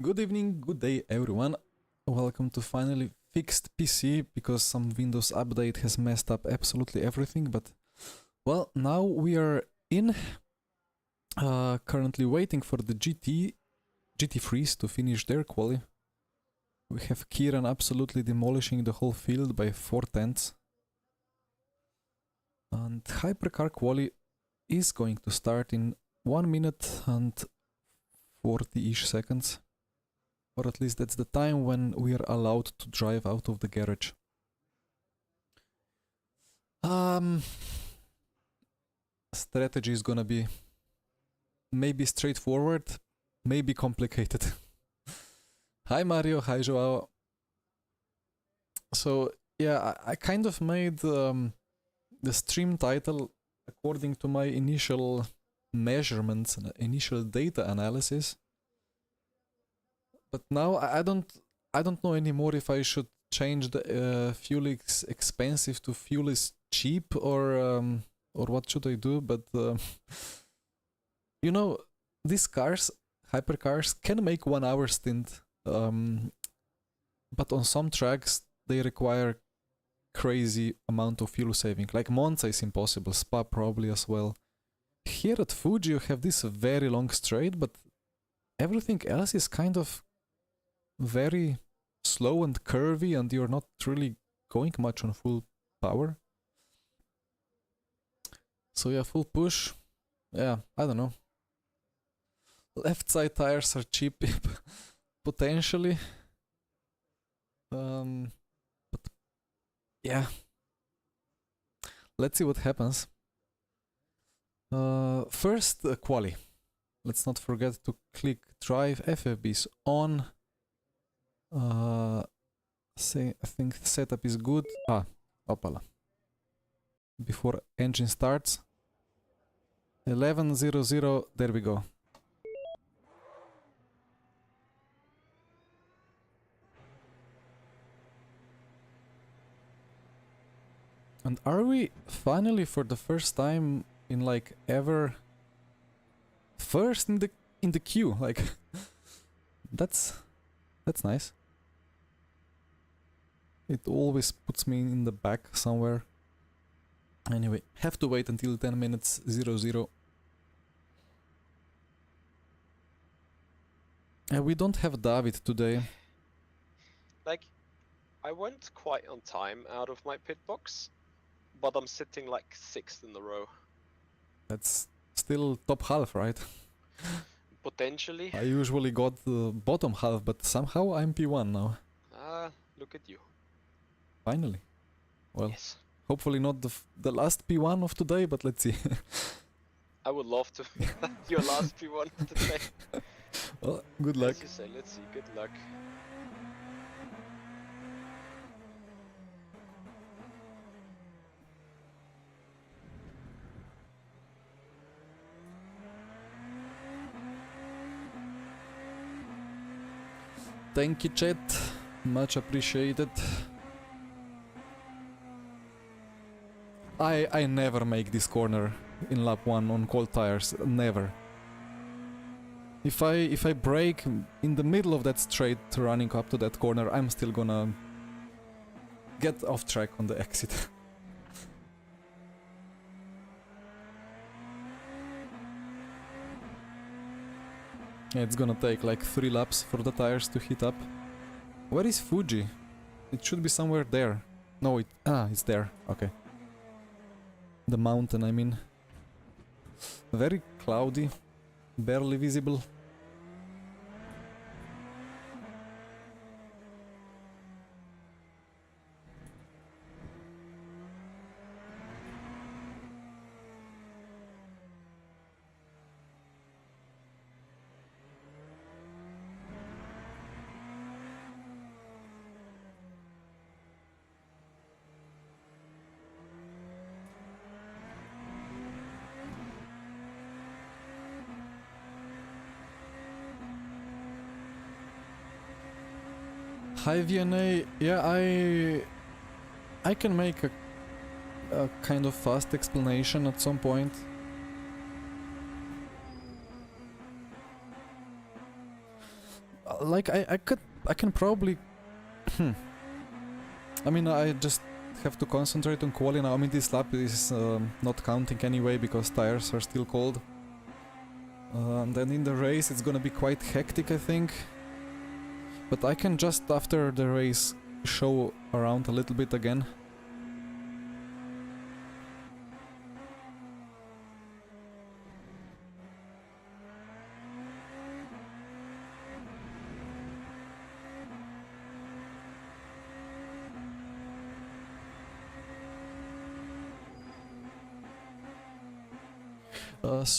Good evening, good day everyone. Welcome to finally fixed PC because some Windows update has messed up absolutely everything, but well, now we are in currently waiting for the GT Freeze to finish their quali. We have Kieran absolutely demolishing the whole field by 4/10. And Hypercar quali is going to start in 1 minute and 40-ish seconds. Or at least that's the time when we are allowed to drive out of the garage. Strategy is gonna be maybe straightforward, maybe complicated. Hi Mario, hi Joao. So yeah, I kind of made the stream title according to my initial measurements and initial data analysis. But now I don't know anymore if I should change the fuel is expensive to fuel is cheap or what should I do. But you know, these cars, hypercars, can make 1 hour stint, but on some tracks they require crazy amount of fuel saving. Like Monza is impossible, Spa probably as well. Here at Fuji you have this very long straight, but everything else is kind of very slow and curvy, and you're not really going much on full power. So yeah, full push. Yeah, I don't know. Left side tires are cheap potentially. But yeah. Let's see what happens. First quali. Let's not forget to click drive. FFB's on. I think setup is good. Opala. Before engine starts. 11:00, there we go. And are we finally for the first time in like ever first in the queue? Like that's nice. It always puts me in the back somewhere. Anyway, have to wait until 10 minutes 00. We don't have David today. Like, I went quite on time out of my pit box, but I'm sitting like 6th in the row. That's still top half, right? Potentially. I usually got the bottom half, but somehow I'm P1 now. Look at you. Finally. Well, yes. Hopefully not the last P1 of today, but let's see. I would love to be your last P1 today. Well, good luck. As you say, let's see, good luck. Thank you, chat. Much appreciated. I never make this corner in lap 1 on cold tires. Never. If I brake in the middle of that straight running up to that corner, I'm still gonna get off track on the exit. Yeah, it's gonna take like 3 laps for the tires to heat up. Where is Fuji? It should be somewhere there. No, it's there. Okay. The mountain, I mean. Very cloudy. Barely visible. Hi VNA, yeah, I can make a kind of fast explanation at some point. Like I can probably. I mean, I just have to concentrate on quali now. I mean, this lap is not counting anyway because tires are still cold. And then in the race it's gonna be quite hectic, I think. But I can just after the race show around a little bit again.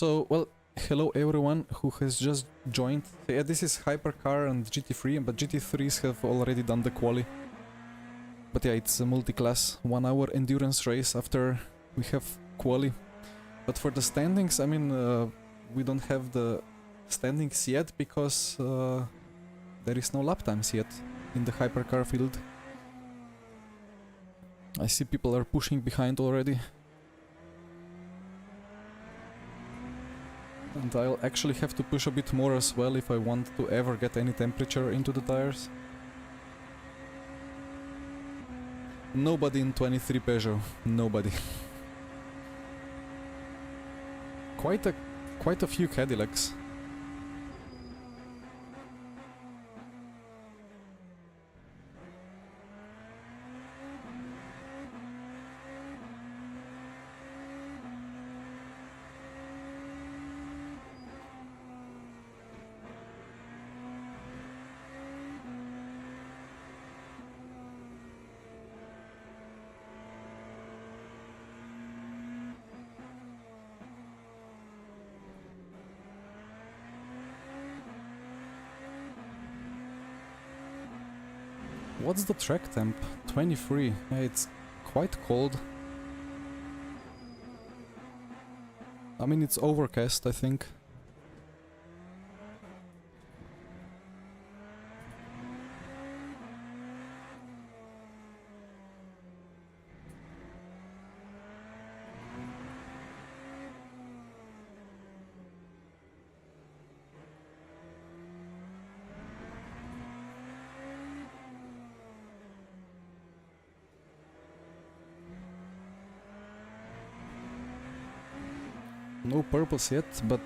Well, hello everyone who has just joined. Yeah, this is Hypercar and GT3, but GT3s have already done the quali. But yeah, it's a multi-class 1 hour endurance race after we have quali. But for the standings, I mean, we don't have the standings yet because there is no lap times yet in the Hypercar field. I see people are pushing behind already. And I'll actually have to push a bit more as well if I want to ever get any temperature into the tires. Nobody in 23 Peugeot. Nobody. Quite a few Cadillacs. What's the track temp? 23. Yeah, it's quite cold. I mean, it's overcast, I think. No purples yet, but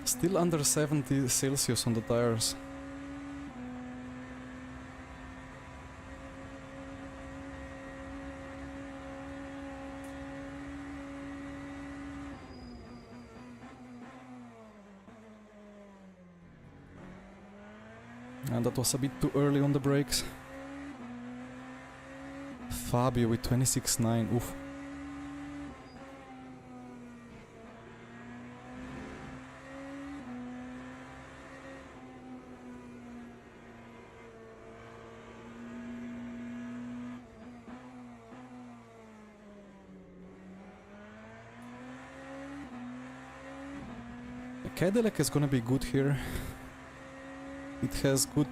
still under 70 Celsius on the tires. And that was a bit too early on the brakes. Fabio with 26.9, oof. Cadillac is gonna be good here. It has good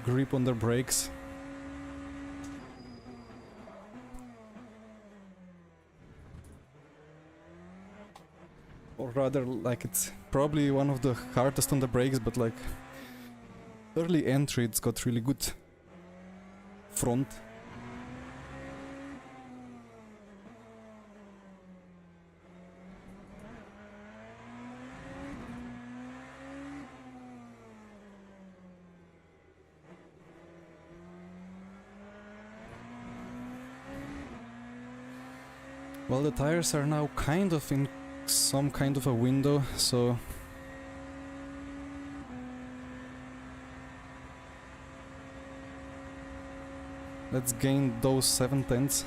grip on the brakes. Or rather, like, it's probably one of the hardest on the brakes, but like early entry it's got really good front. Well, the tires are now kind of in some kind of a window, so let's gain those 7/10.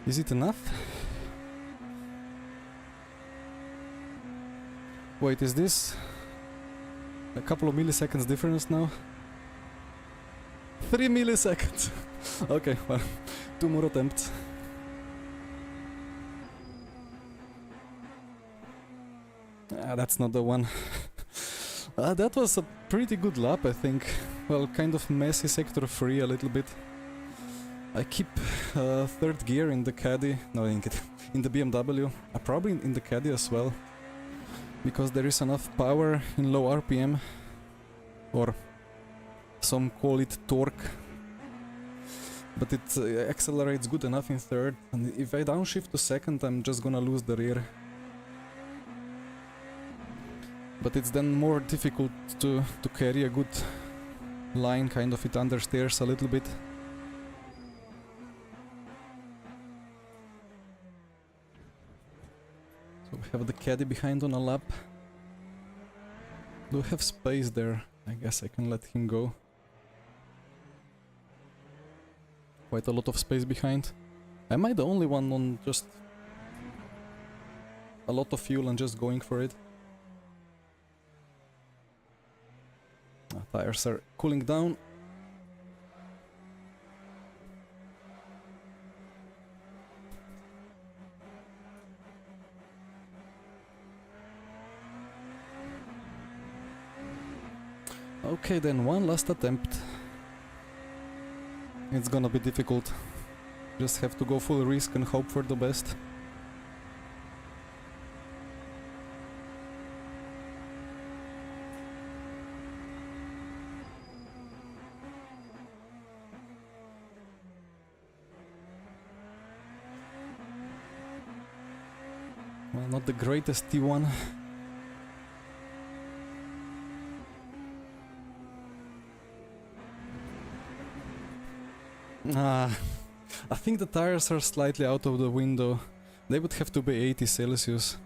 Is it enough? Wait, is this a couple of milliseconds difference now? 3 milliseconds! Okay, well, 2 more attempts. That's not the one. That was a pretty good lap, I think. Well, kind of messy sector 3 a little bit. I keep third gear in the caddy, no, in the BMW, probably in the caddy as well, because there is enough power in low RPM, or some call it torque, but it accelerates good enough in third, and if I downshift to second, I'm just gonna lose the rear. But it's then more difficult to carry a good line, kind of it understeers a little bit. So we have the caddy behind on a lap. Do have space there, I guess I can let him go. Quite a lot of space behind. Am I the only one on just a lot of fuel and just going for it? Tires are cooling down. Okay, then one last attempt. It's gonna be difficult. Just have to go full risk and hope for the best. Well, not the greatest T1. I think the tires are slightly out of the window. They would have to be 80 Celsius.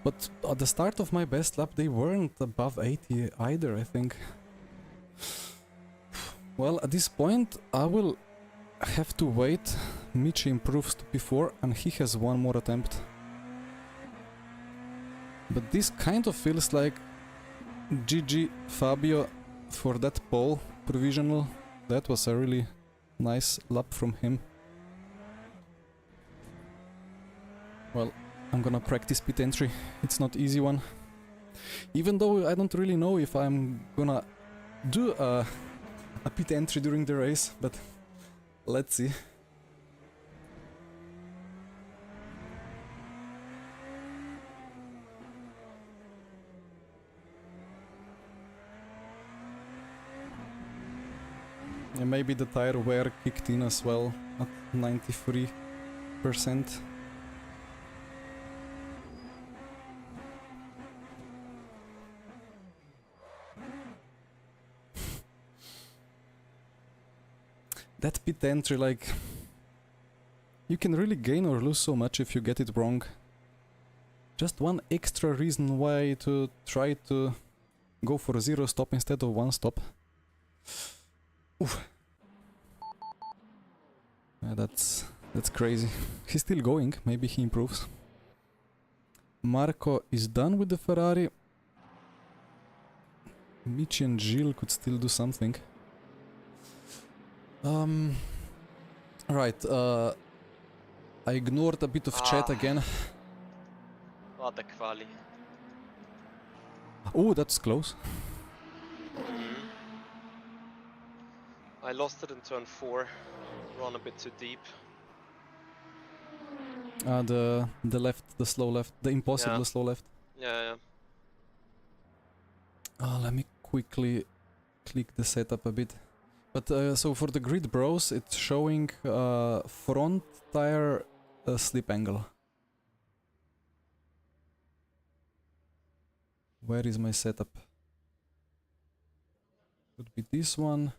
But at the start of my best lap they weren't above 80 either, I think. Well, at this point I will have to wait. Michi improves to P4 and he has one more attempt. But this kind of feels like GG Fabio for that pole provisional. That was a really nice lap from him. Well, I'm gonna practice pit entry. It's not easy one. Even though I don't really know if I'm gonna do a pit entry during the race, but let's see. And maybe the tire wear kicked in as well at 93%. That pit entry, like, you can really gain or lose so much if you get it wrong. Just one extra reason why to try to go for 0 stop instead of 1 stop. Oof. Yeah, that's crazy. He's still going, maybe he improves. Marco is done with the Ferrari. Michi and Gilles could still do something. Right, I ignored a bit of chat again. What the quali. Oh, that's close. I lost it in turn 4. Run a bit too deep. The left, the slow left, the impossible slow left. Yeah. Let me quickly click the setup a bit. But so for the grid bros, it's showing front tire slip angle. Where is my setup? Could be this one.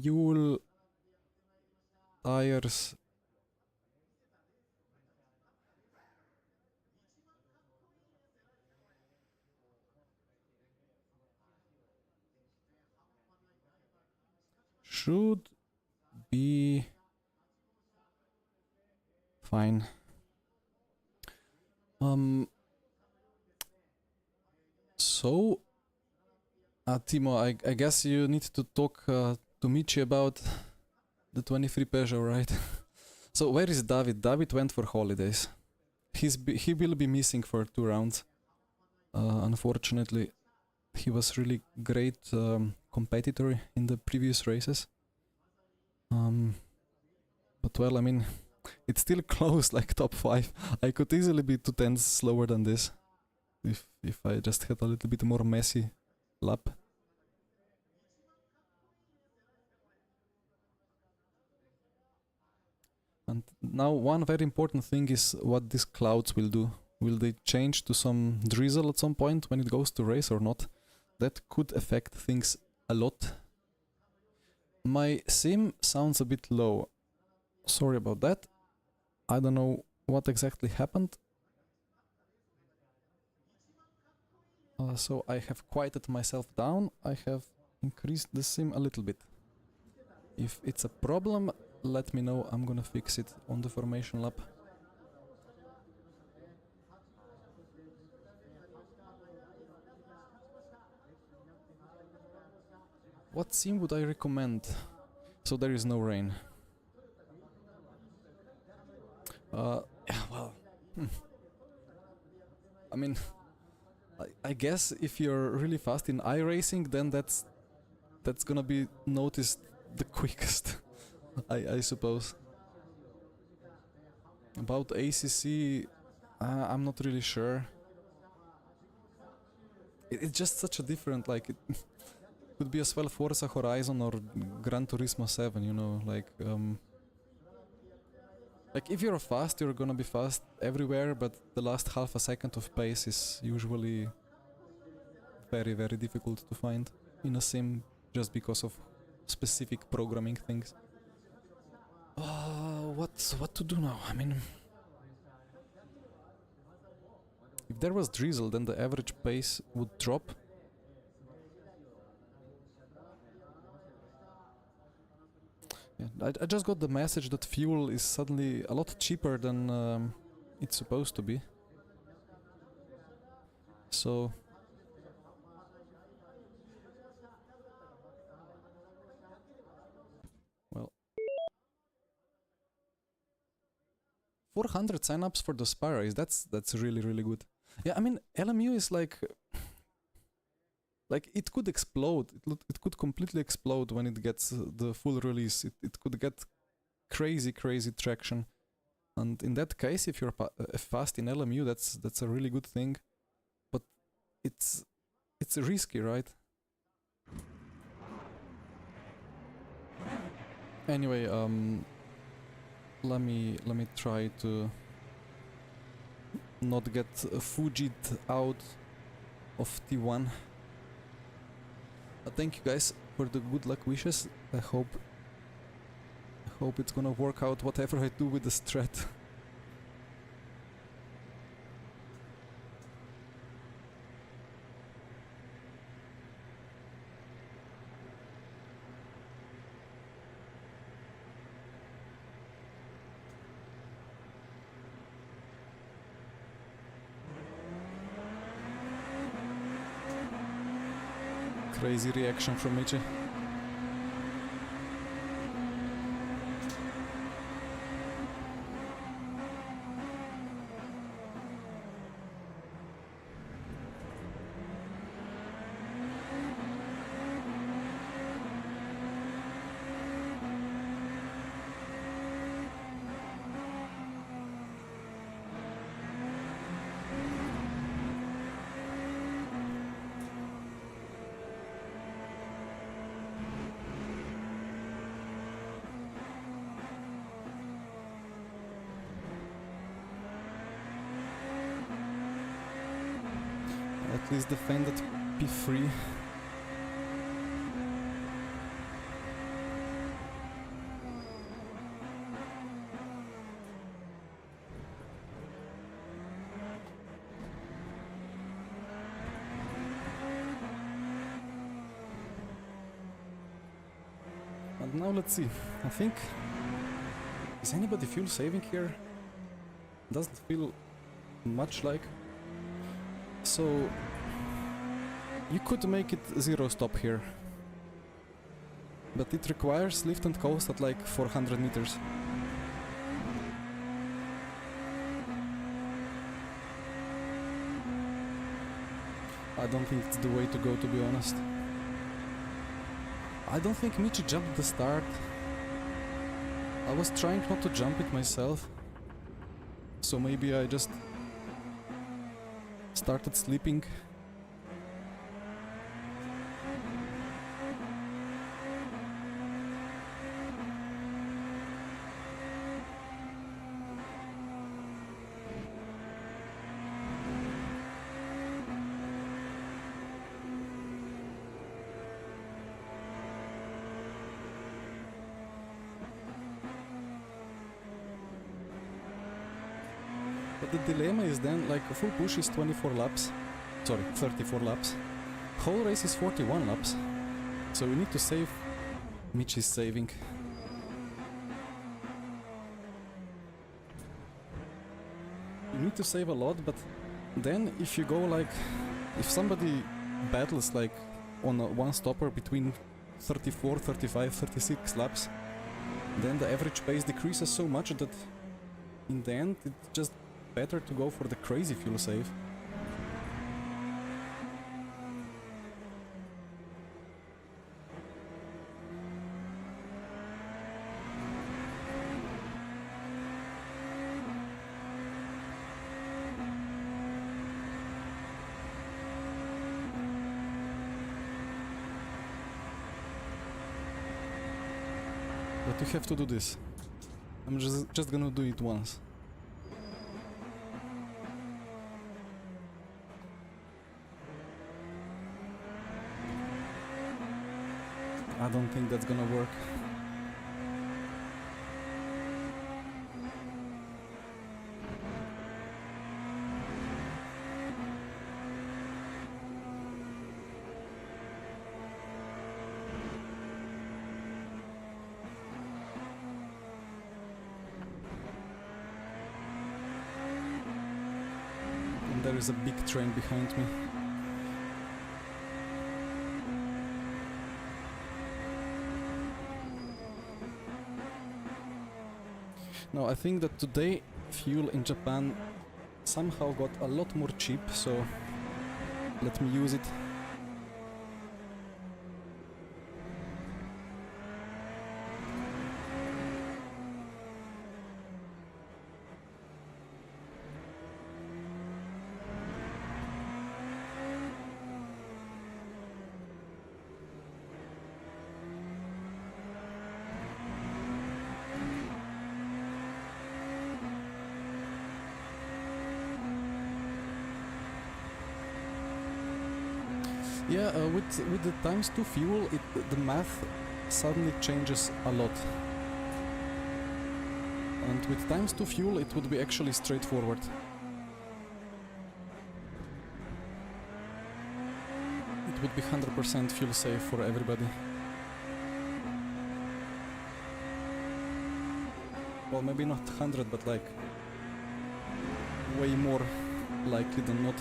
Fuel, tires. Should be Fine. So, Timo, I guess you need to talk to Michi about the 23 Peugeot, right? So where is David? David went for holidays. He will be missing for 2 rounds. Unfortunately, he was really great competitor in the previous races. But well, I mean, it's still close, like top 5. I could easily be 2 tenths slower than this if I just had a little bit more messy lap. And now one very important thing is what these clouds will do. Will they change to some drizzle at some point when it goes to race or not? That could affect things a lot. My sim sounds a bit low. Sorry about that. I don't know what exactly happened. So I have quieted myself down. I have increased the sim a little bit. If it's a problem, let me know. I'm gonna fix it on the formation lap. What sim would I recommend? So there is no rain. Yeah, well, I mean, I guess if you're really fast in iRacing, then that's gonna be noticed the quickest, I suppose. About ACC, I'm not really sure. It's just such a different, like, it could be as well Forza Horizon or Gran Turismo 7, you know, like if you're fast, you're gonna be fast everywhere, but the last half a second of pace is usually very, very difficult to find in a sim just because of specific programming things. What to do now? I mean, if there was drizzle, then the average pace would drop. Yeah, I just got the message that fuel is suddenly a lot cheaper than it's supposed to be. So... well... 400 signups for the Spy Race, that's really, really good. Yeah, I mean, LMU is like it could explode. It could completely explode when it gets the full release. It could get crazy, crazy traction. And in that case, if you're fast in LMU, that's a really good thing. But it's risky, right? Anyway, let me try to not get Fuji'd out of T1. Thank you guys for the good luck wishes. I hope it's gonna work out whatever I do with the strat. Crazy reaction from Michi. At least defend that P3. And now let's see. I think... is anybody fuel saving here? Doesn't feel much like. So you could make it 0 stop here, but it requires lift and coast at like 400 meters. I don't think it's the way to go, to be honest. I don't think Michi jumped the start. I was trying not to jump it myself, so maybe I just started sleeping. But the dilemma is then, like, full push is 24 laps. Sorry, 34 laps. Whole race is 41 laps. So we need to save. Mitch is saving. You need to save a lot, but then if you go like... If somebody battles like on a one stopper between 34, 35, 36 laps, then the average pace decreases so much that in the end it's just better to go for the crazy fuel save. But you have to do this. I'm just gonna do it once. I don't think that's gonna work. And there is a big train behind me. No, I think that today fuel in Japan somehow got a lot more cheap, so let me use it. Yeah, with the times 2 fuel, the math suddenly changes a lot. And with times 2 fuel, it would be actually straightforward. It would be 100% fuel save for everybody. Well, maybe not 100, but like way more likely than not.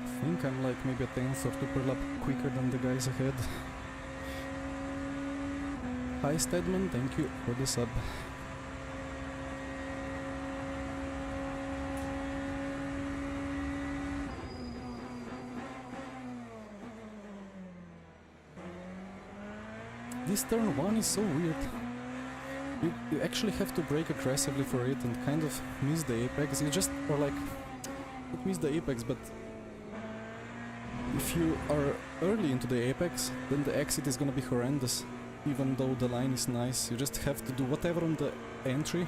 I think I'm like maybe a tenth or 2 per lap quicker than the guys ahead. Hi Stedman, thank you for the sub. This turn 1 is so weird. You actually have to brake aggressively for it and kind of miss the apex. You just are like, not miss the apex, but if you are early into the apex, then the exit is gonna be horrendous. Even though the line is nice, you just have to do whatever on the entry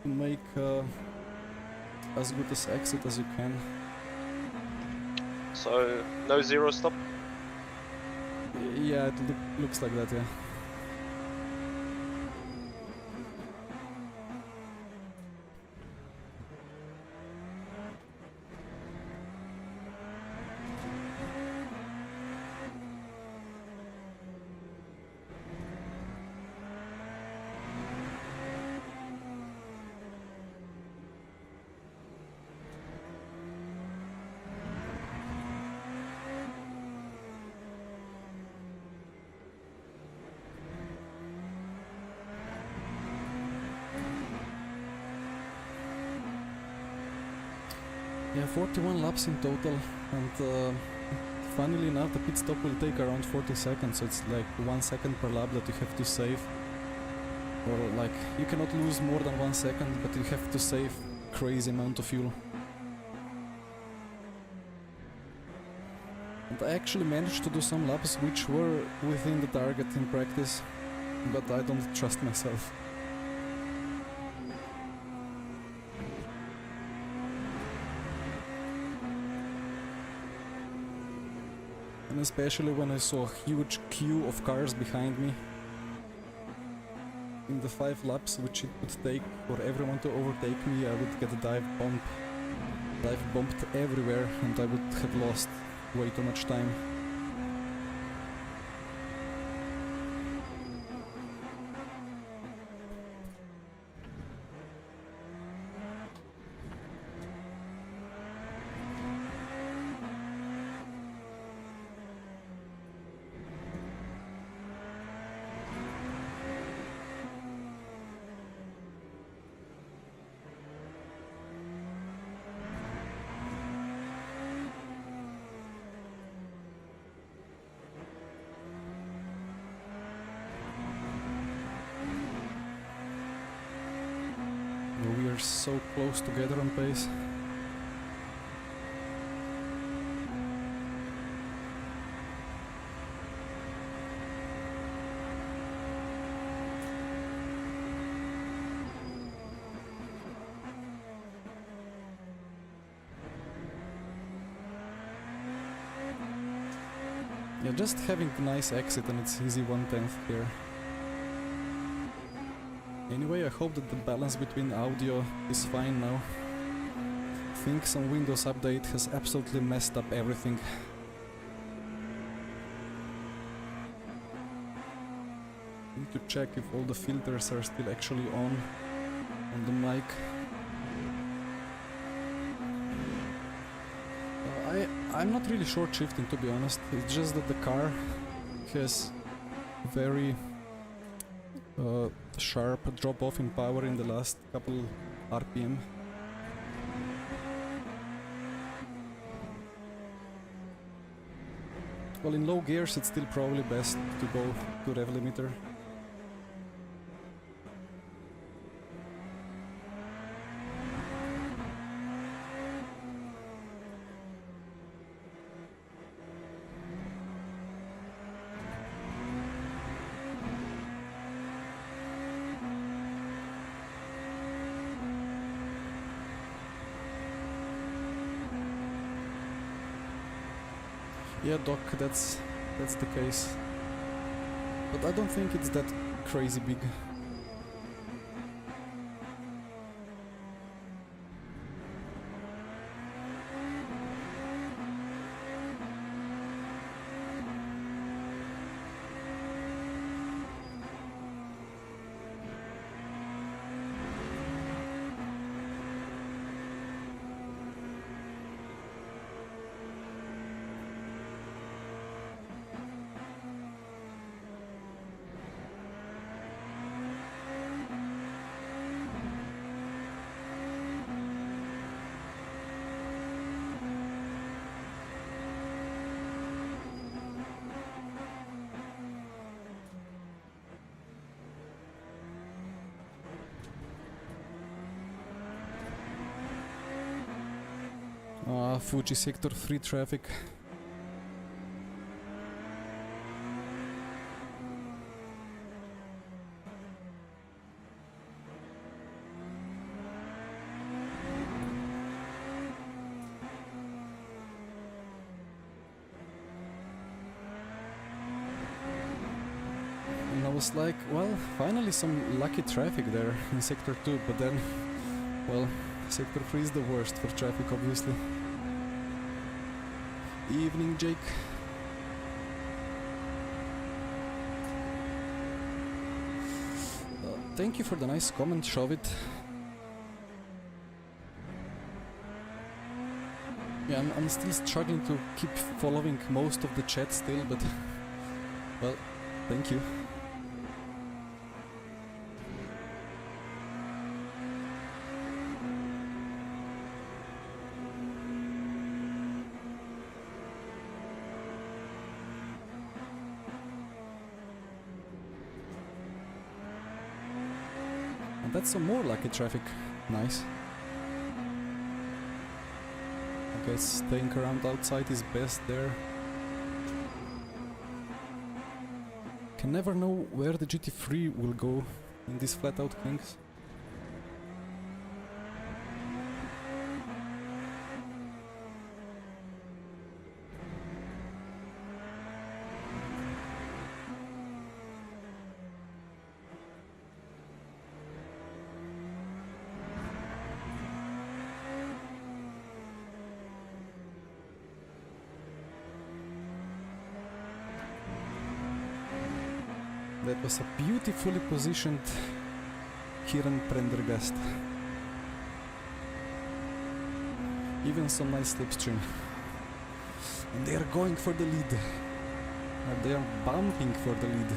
to make as good as exit as you can. So no zero stop? Yeah, it looks like that, yeah. Yeah, 41 laps in total, and funnily enough the pit stop will take around 40 seconds, so it's like 1 second per lap that you have to save. Or like, you cannot lose more than 1 second, but you have to save crazy amount of fuel. And I actually managed to do some laps which were within the target in practice, but I don't trust myself. And especially when I saw a huge queue of cars behind me. In the 5 laps which it would take for everyone to overtake me, I would get a dive bombed everywhere, and I would have lost way too much time. We are so close together on pace. Yeah, just having a nice exit and it's easy 1/10 here. Anyway, I hope that the balance between audio is fine now. I think some Windows update has absolutely messed up everything. Need to check if all the filters are still actually on the mic. I'm not really short shifting, to be honest. It's just that the car has very sharp drop off in power in the last couple RPM. Well, in low gears it's still probably best to go to rev limiter. Yeah, Doc, that's the case. But I don't think it's that crazy big. Fuji sector 3 traffic. And I was like, well, finally some lucky traffic there in sector 2, but then, well, sector 3 is the worst for traffic, obviously. Evening, Jake. Thank you for the nice comment, Shovit. Yeah, I'm still struggling to keep following most of the chat still, but well, thank you. And that's some more lucky traffic. Nice. I guess staying around outside is best there. Can never know where the GT3 will go in these flat out things. That was a beautifully positioned Kiran Prendergast. Even some nice slipstream. And they are going for the lead. They are bumping for the lead.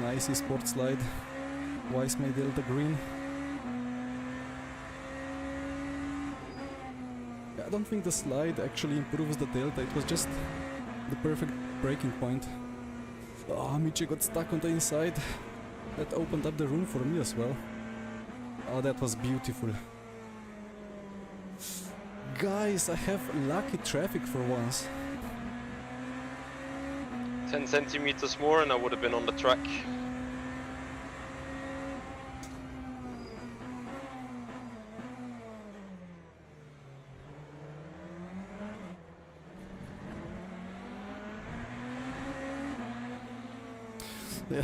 Nice sport slide. Wise made Delta green. I don't think the slide actually improves the delta, it was just the perfect braking point. Oh, Michi got stuck on the inside. That opened up the room for me as well. Oh, that was beautiful. Guys, I have lucky traffic for once. 10 centimeters more and I would have been on the track. Yeah,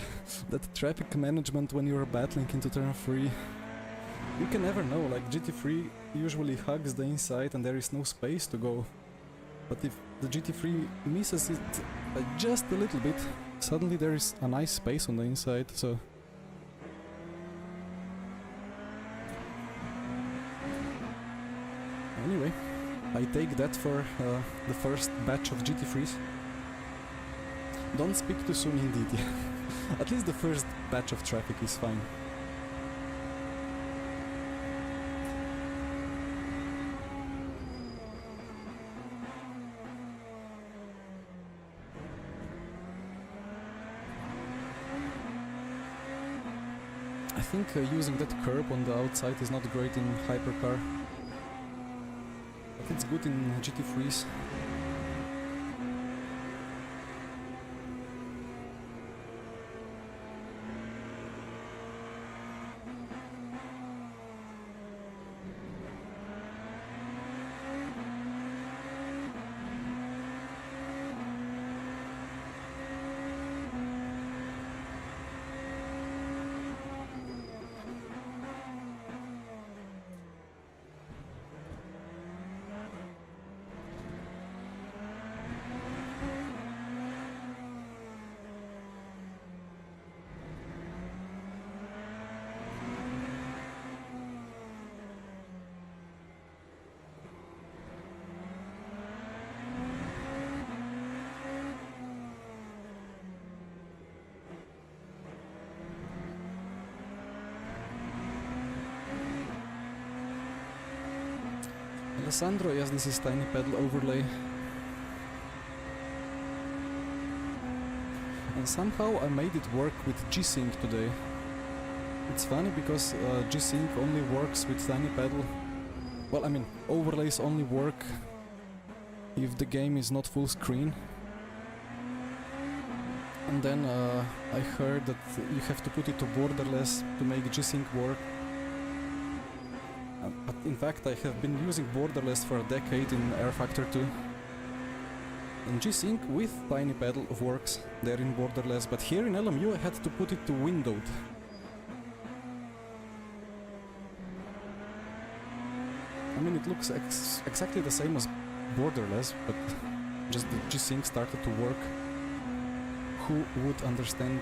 that traffic management when you're battling into turn 3. You can never know, like GT3 usually hugs the inside and there is no space to go. But if the GT3 misses it just a little bit, suddenly there is a nice space on the inside, so... Anyway, I take that for the first batch of GT3s. Don't speak too soon indeed, yeah. At least the first batch of traffic is fine. I think using that curb on the outside is not great in hypercar, but it's good in GT3s. Alessandro, yes, this is tiny pedal overlay. And somehow I made it work with G-Sync today. It's funny because G-Sync only works with tiny pedal. Well, I mean, overlays only work if the game is not full screen. And then I heard that you have to put it to borderless to make G-Sync work. But in fact I have been using borderless for a decade in Air Factor 2. And G-Sync with tiny pedal works there in borderless, but here in LMU I had to put it to windowed. I mean, it looks exactly the same as borderless, but just the G-Sync started to work. Who would understand?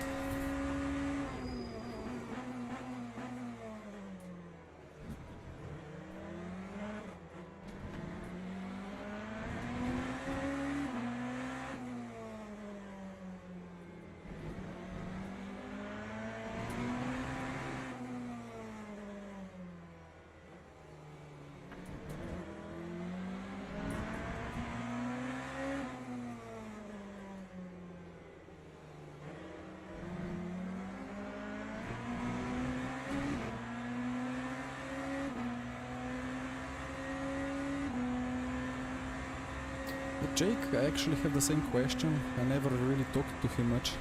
But Jake, I actually have the same question. I never really talked to him much.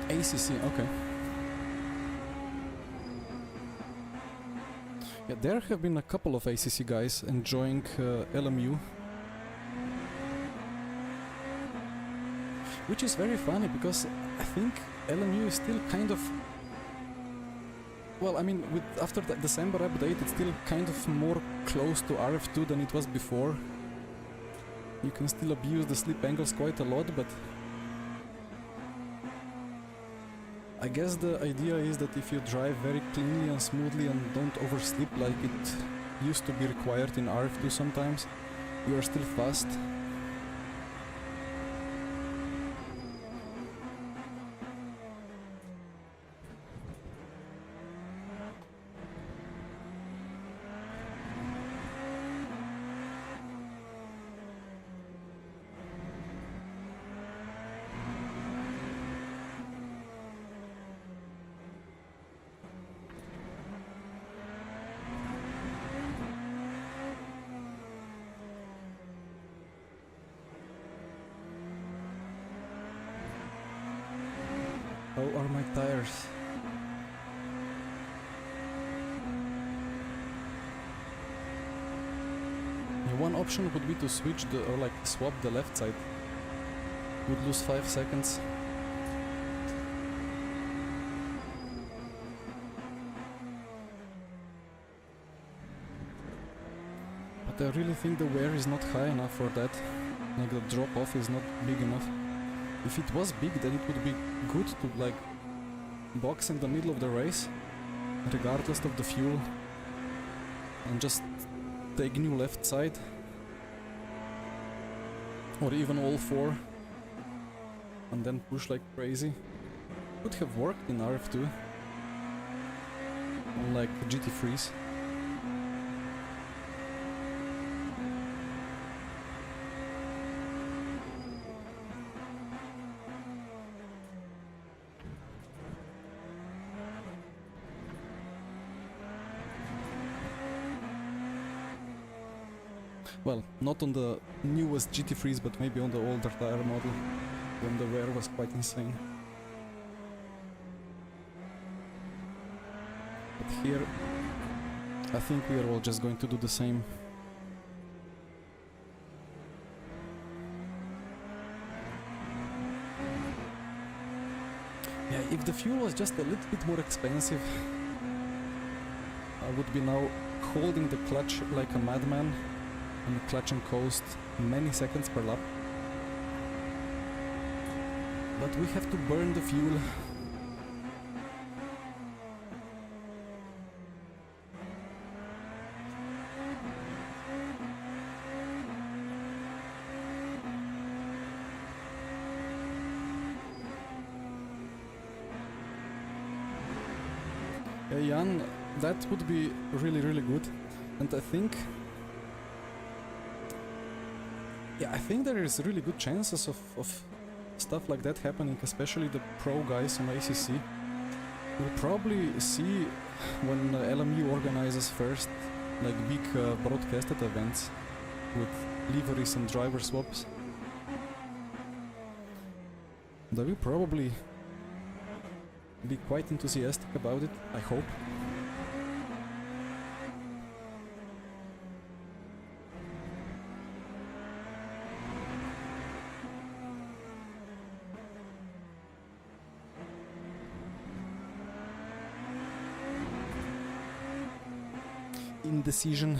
ACC, okay. Yeah, there have been a couple of ACC guys enjoying LMU. Which is very funny because I think LMU is still kind of... Well, I mean, after the December update, it's still kind of more close to RF2 than it was before. You can still abuse the slip angles quite a lot, but I guess the idea is that if you drive very cleanly and smoothly and don't overslip like it used to be required in RF2 sometimes, you are still fast. How are my tires? Yeah, one option would be to switch the, or like swap the left side. Would lose 5 seconds. But I really think the wear is not high enough for that. Like the drop off is not big enough. If it was big, then it would be good to like box in the middle of the race, regardless of the fuel, and just take new left side, or even all 4, and then push like crazy. Could have worked in RF2, on like GT3s. Well, not on the newest GT3s, but maybe on the older tire model, when the wear was quite insane. But here, I think we are all just going to do the same. Yeah, if the fuel was just a little bit more expensive, I would be now holding the clutch like a madman, and clutch and coast many seconds per lap. But we have to burn the fuel. Yeah, Jan, that would be really, really good. And I think Yeah, I think there is really good chances of stuff like that happening, especially the pro guys on ACC. We'll probably see when LMU organizes first like big broadcasted events with liveries and driver swaps. They will probably be quite enthusiastic about it, I hope. Indecision,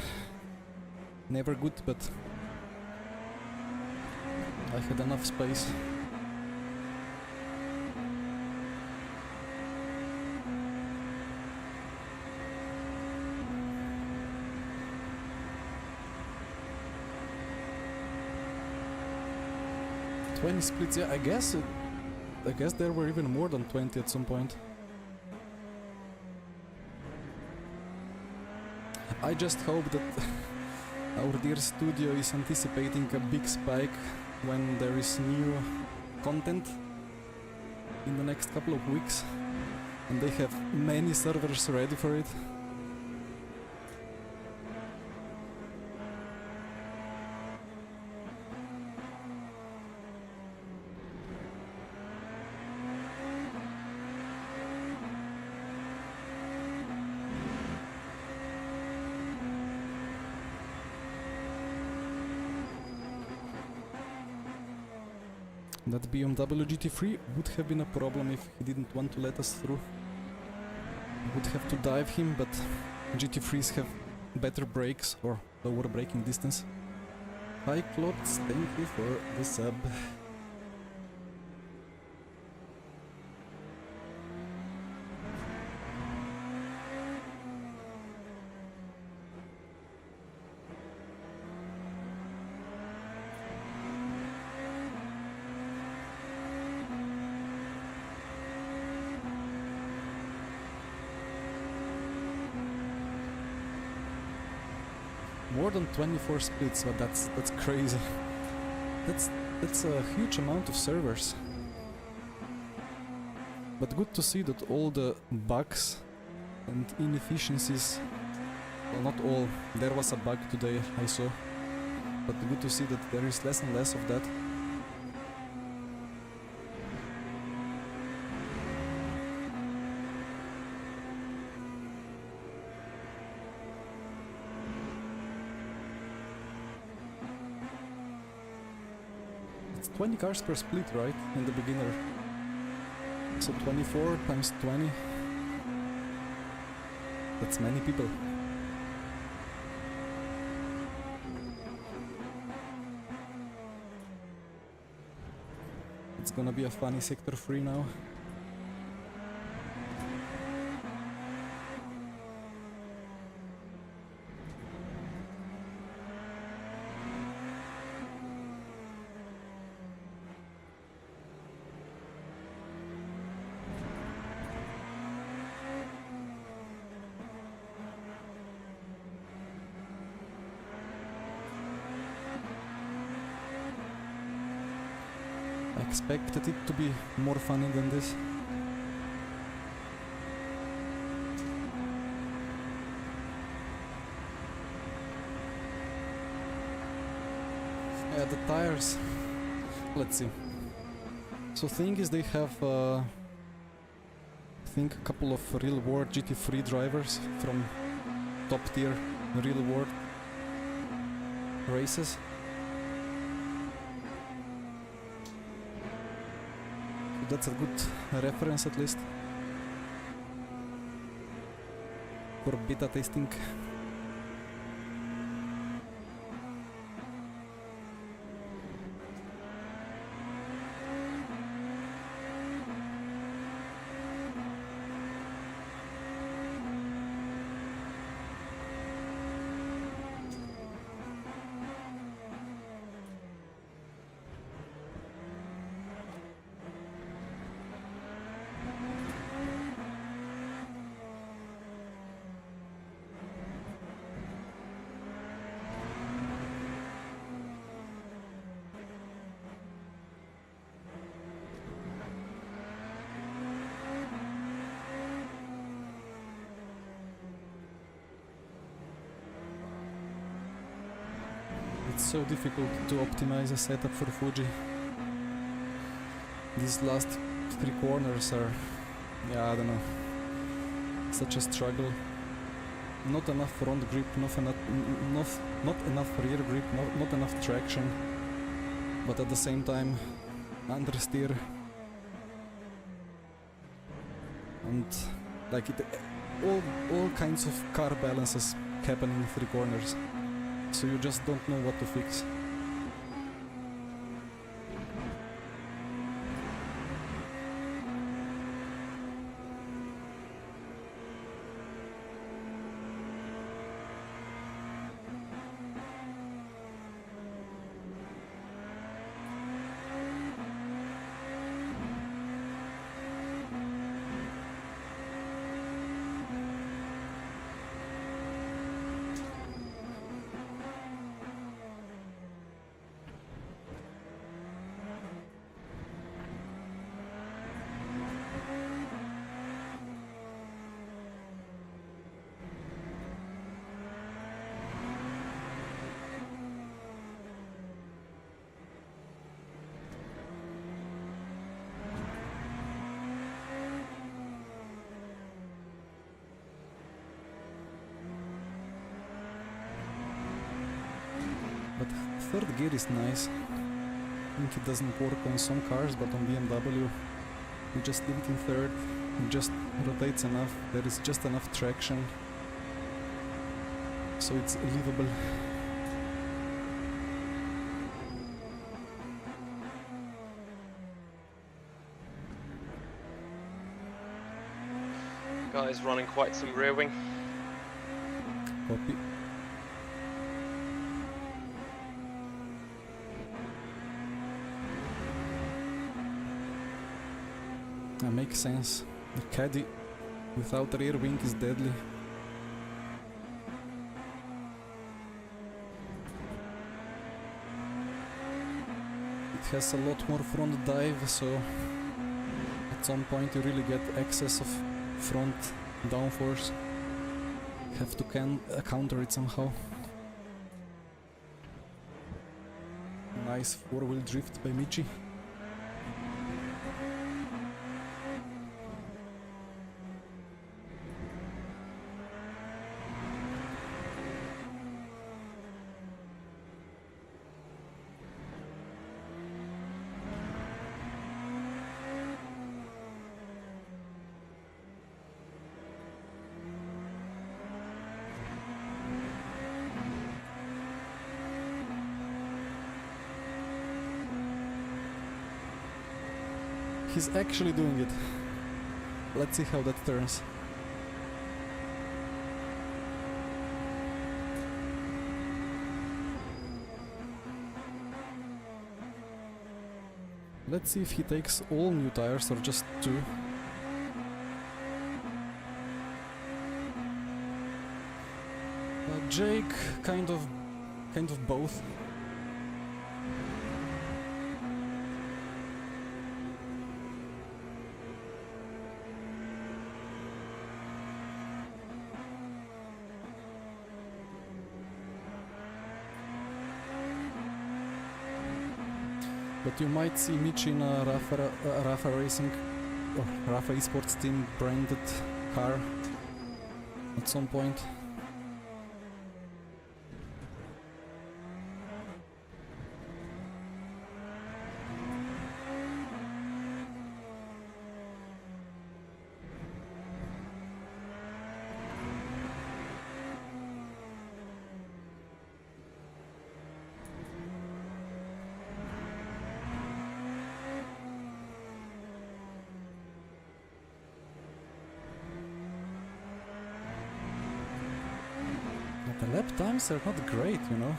never good, but I had enough space. Splits, yeah, I guess there were even more than 20 at some point. I just hope that our dear studio is anticipating a big spike when there is new content in the next couple of weeks and they have many servers ready for it. That BMW GT3 would have been a problem if he didn't want to let us through. Would have to dive him, but GT3s have better brakes or lower braking distance. Hi Klotz, thank you for the sub. More than 24 splits, but that's crazy. That's a huge amount of servers. But good to see that all the bugs and inefficiencies, well, not all, there was a bug today I saw, but good to see that there is less and less of that. It's 20 cars per split, right, in the beginner? So 24 times 20, that's many people. It's gonna be a funny sector 3 now. I expected it to be more funny than this. Yeah, the tires. Let's see. So thing is, they have I think a couple of real world GT3 drivers from top tier real world races. That's a good reference at least for beta testing. so difficult to optimize a setup for Fuji. These last 3 corners are, yeah, I don't know, such a struggle. Not enough front grip, not enough rear grip, not enough traction, but at the same time understeer. And like all kinds of car balances happen in 3 corners, so you just don't know what to fix. But third gear is nice. I think it doesn't work on some cars, but on BMW you just leave it in third, it just rotates enough, there is just enough traction, so it's livable. Guy's running quite some rear wing. Copy. That makes sense. The caddy without rear wing is deadly. It has a lot more front dive, so at some point you really get excess of front downforce. Have to counter it somehow. Nice 4-wheel drift by Michi. He's actually doing it. Let's see how that turns. Let's see if he takes all new tires or just 2. Jake, kind of both. But you might see Michi in a Rafa Racing or Rafa Esports team branded car at some point. The lap times are not great, you know.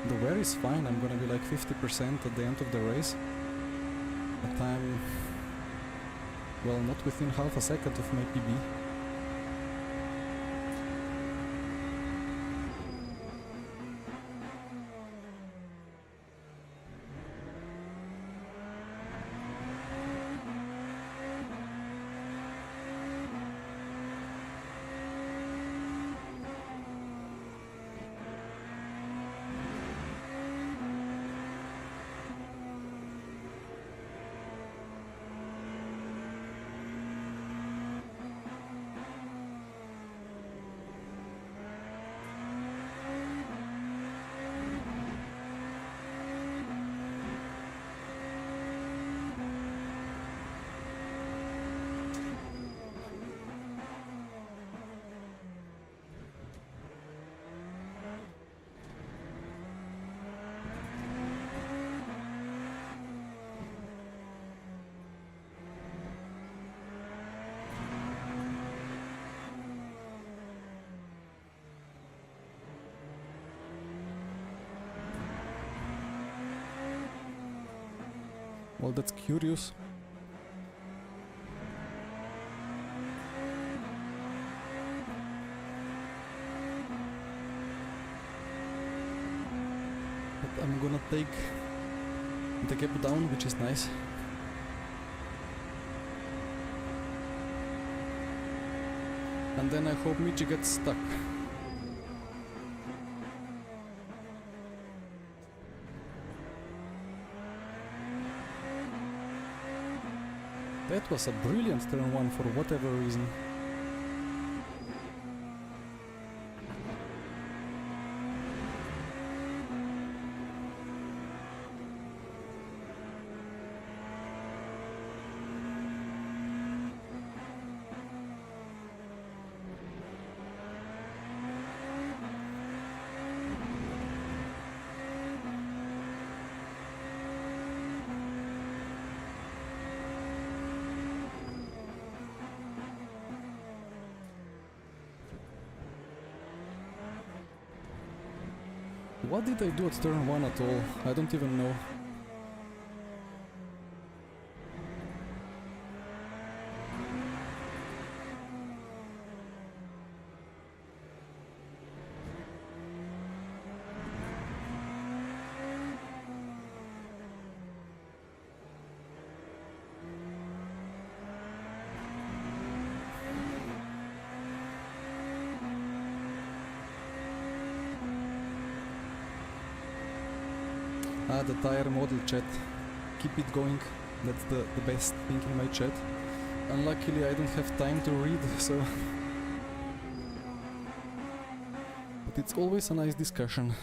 The wear is fine, I'm gonna be like 50% at the end of the race. But I'm, well, not within half a second of my PB. Well, that's curious. But I'm gonna take the gap down, which is nice. And then I hope Michi gets stuck. That was a brilliant turn 1 for whatever reason. What did I do at turn 1 at all? I don't even know. Ah, the tire model chat. Keep it going. That's the best thing in my chat. Unluckily I don't have time to read, so... But it's always a nice discussion.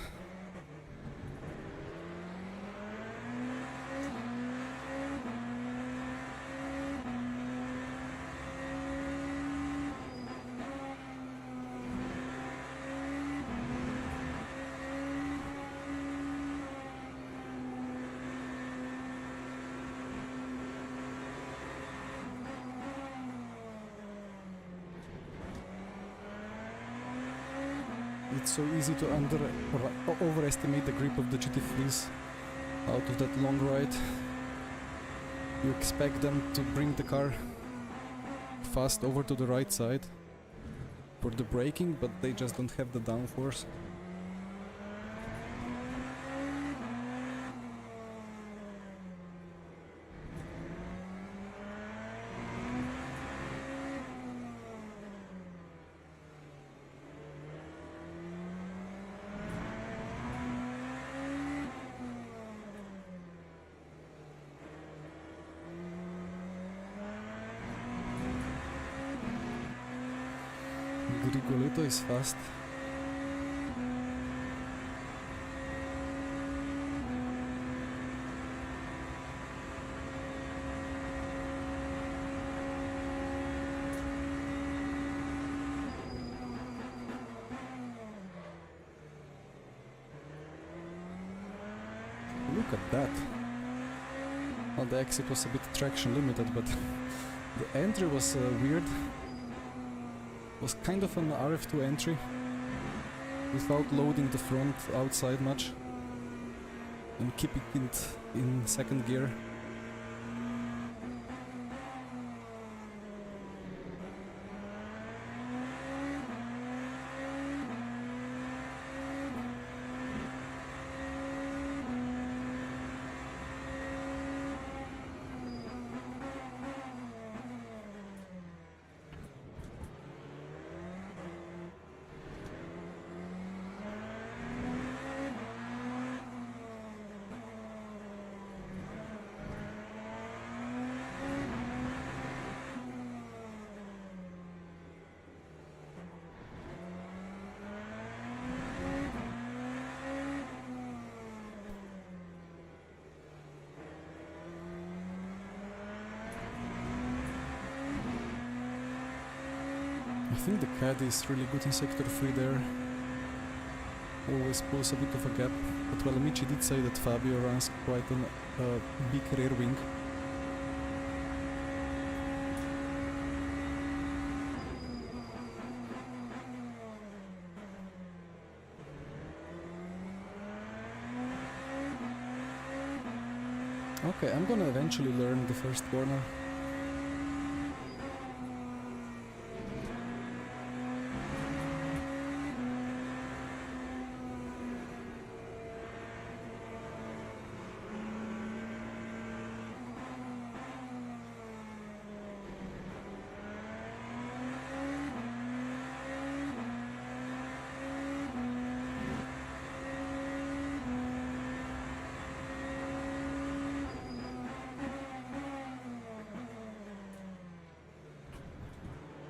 It's so easy to overestimate the grip of the GT3s out of that long ride. You expect them to bring the car fast over to the right side for the braking, but they just don't have the downforce. Rigoletto is fast. Look at that. Well, the exit was a bit traction limited, but the entry was weird. Was kind of an RF2 entry without loading the front outside much and keeping it in second gear. I think the caddy is really good in sector 3 there. Always pulls a bit of a gap, but well, Michi did say that Fabio runs quite a big rear wing. Okay, I'm gonna eventually learn the first corner.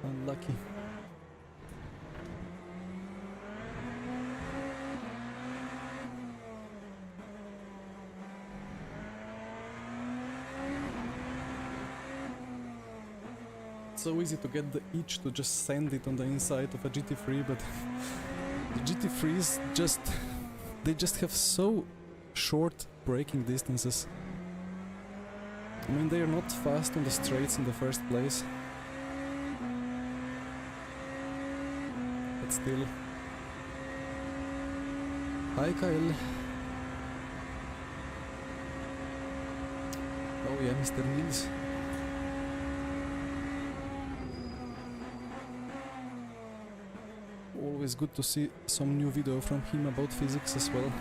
Unlucky. It's so easy to get the itch to just send it on the inside of a GT3, but the GT3s they just have so short braking distances. I mean, they are not fast on the straights in the first place. But still. Hi Kyle. Oh yeah, Mr. Nils. Always good to see some new video from him about physics as well.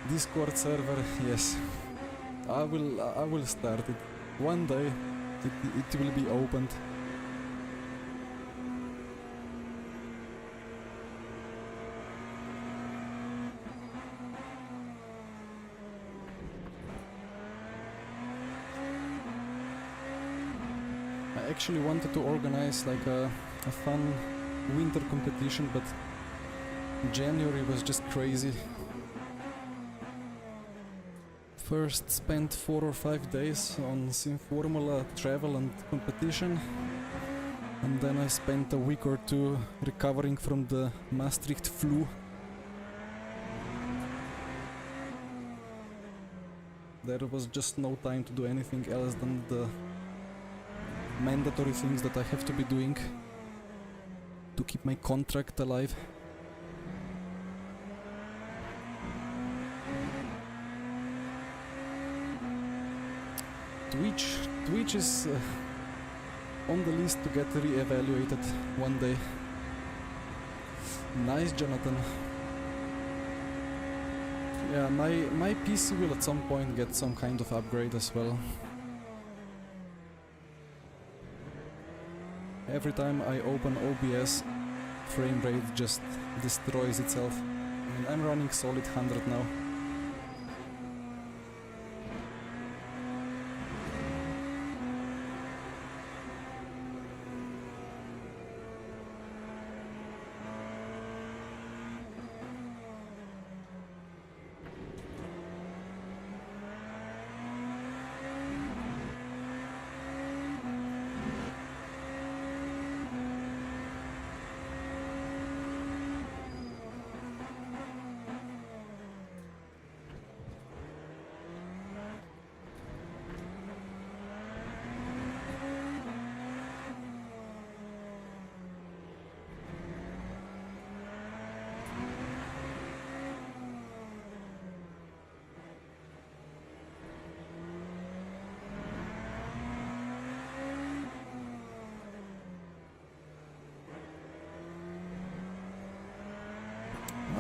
Discord server, yes. I will start it. One day it will be opened. I actually wanted to organize like a fun winter competition, but January was just crazy. First spent 4 or 5 days on Sim Formula travel and competition, and then I spent a week or two recovering from the Maastricht flu. There was just no time to do anything else than the mandatory things that I have to be doing to keep my contract alive. Twitch is on the list to get re-evaluated one day. Nice, Jonathan. Yeah, my PC will at some point get some kind of upgrade as well. Every time I open OBS, frame rate just destroys itself. I mean, I'm running solid 100 now.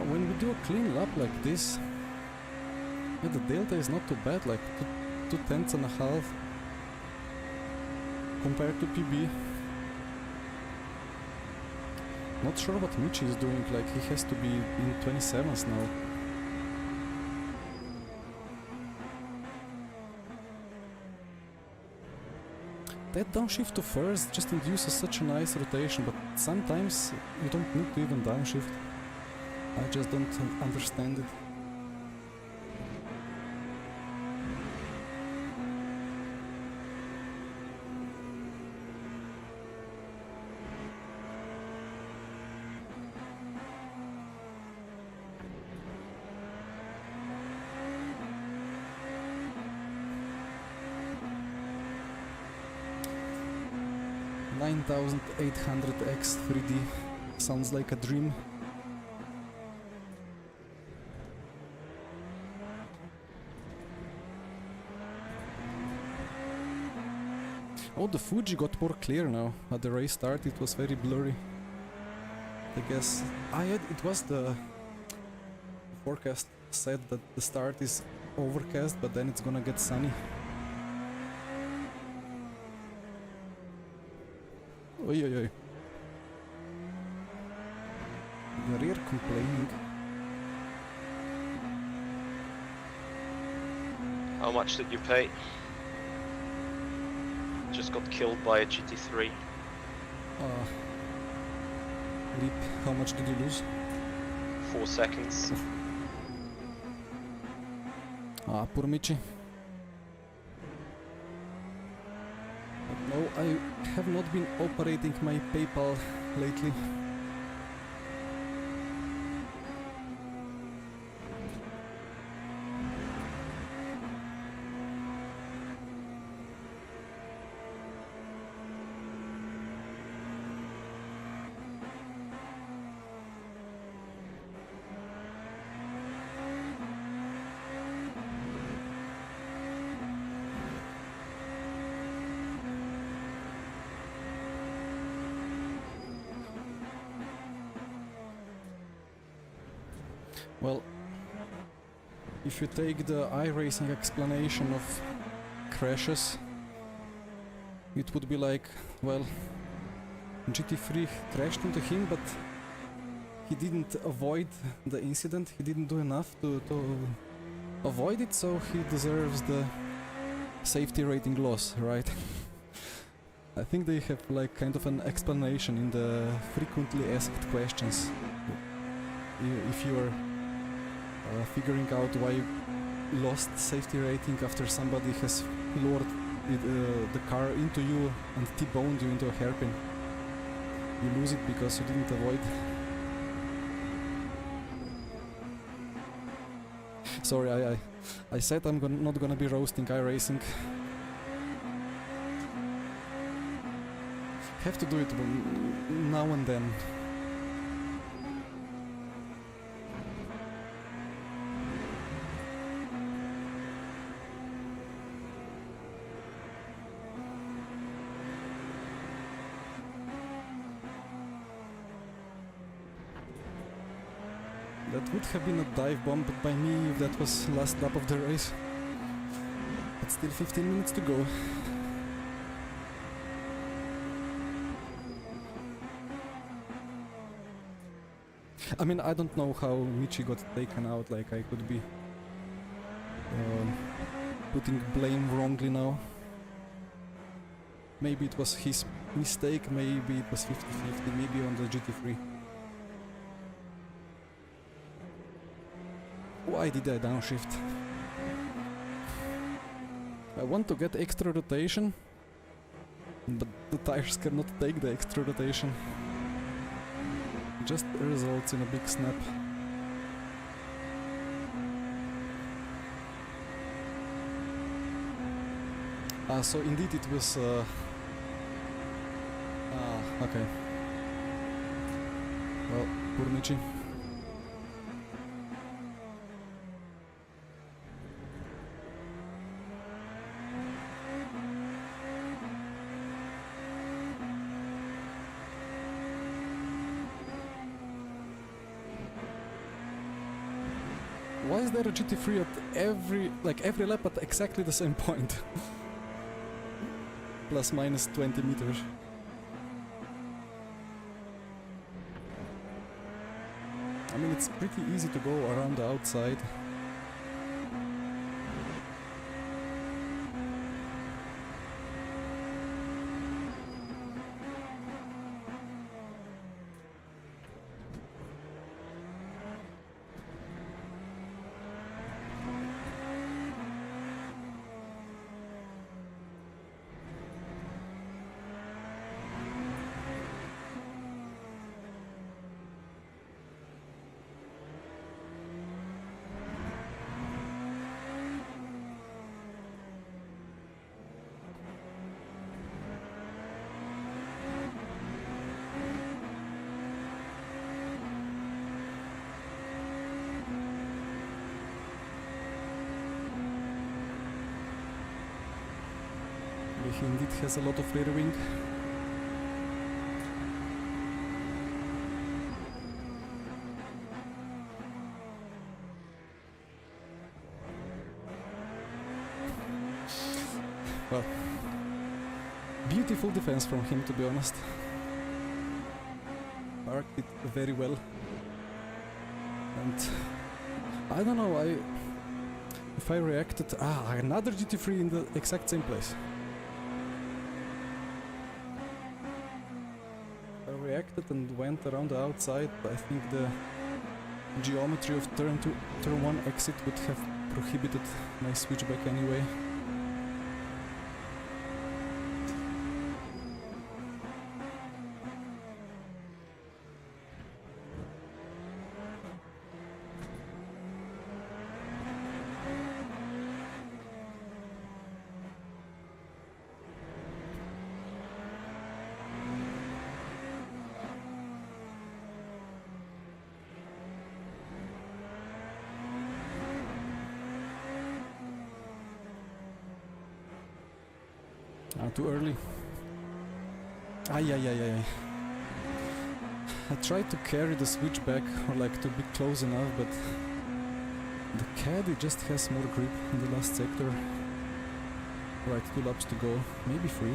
When we do a clean lap like this, yeah, the delta is not too bad, like 2/10.5 compared to PB. Not sure what Michi is doing, like he has to be in 27s now. That downshift to first just induces such a nice rotation, but sometimes you don't need to even downshift. I just don't understand it. $9,800X 3D sounds like a dream. Oh, the Fuji got more clear now. At the race start it was very blurry. I guess it was the forecast said that the start is overcast, but then it's gonna get sunny. Oi, oi, oi. The rear complaining. How much did you pay? Just got killed by a GT3. Leap, how much did you lose? 4 seconds. Poor Michi. But no, I have not been operating my PayPal lately. Well, if you take the iRacing explanation of crashes, it would be like, well, GT3 crashed into him, but he didn't avoid the incident, he didn't do enough to avoid it, so he deserves the safety rating loss, right? I think they have like kind of an explanation in the frequently asked questions. If you are figuring out why you lost safety rating after somebody has lowered the car into you and T-boned you into a hairpin. You lose it because you didn't avoid. Sorry, I said I'm not gonna be roasting iRacing. Have to do it now and then. That would have been a dive bomb by me if that was last lap of the race. But still 15 minutes to go. I mean, I don't know how Michi got taken out, like I could be putting blame wrongly now. Maybe it was his mistake, maybe it was 50-50, maybe on the GT3. Why did I downshift? I want to get extra rotation, but the tires cannot take the extra rotation. Just results in a big snap. So indeed it was... okay. Well, poor Michi. Why is there a GT3 at every lap at exactly the same point? Plus minus 20 meters. I mean, it's pretty easy to go around the outside. He indeed has a lot of rear wing. Well, beautiful defense from him, to be honest. Parked it very well. And I don't know, if I reacted... another GT3 in the exact same place. I reacted and went around the outside. I think the geometry of turn 1 exit would have prohibited my switchback anyway. Too early. I tried to carry the switchback, or like to be close enough, but the caddy just has more grip in the last sector. Right, 2 laps to go, maybe 3.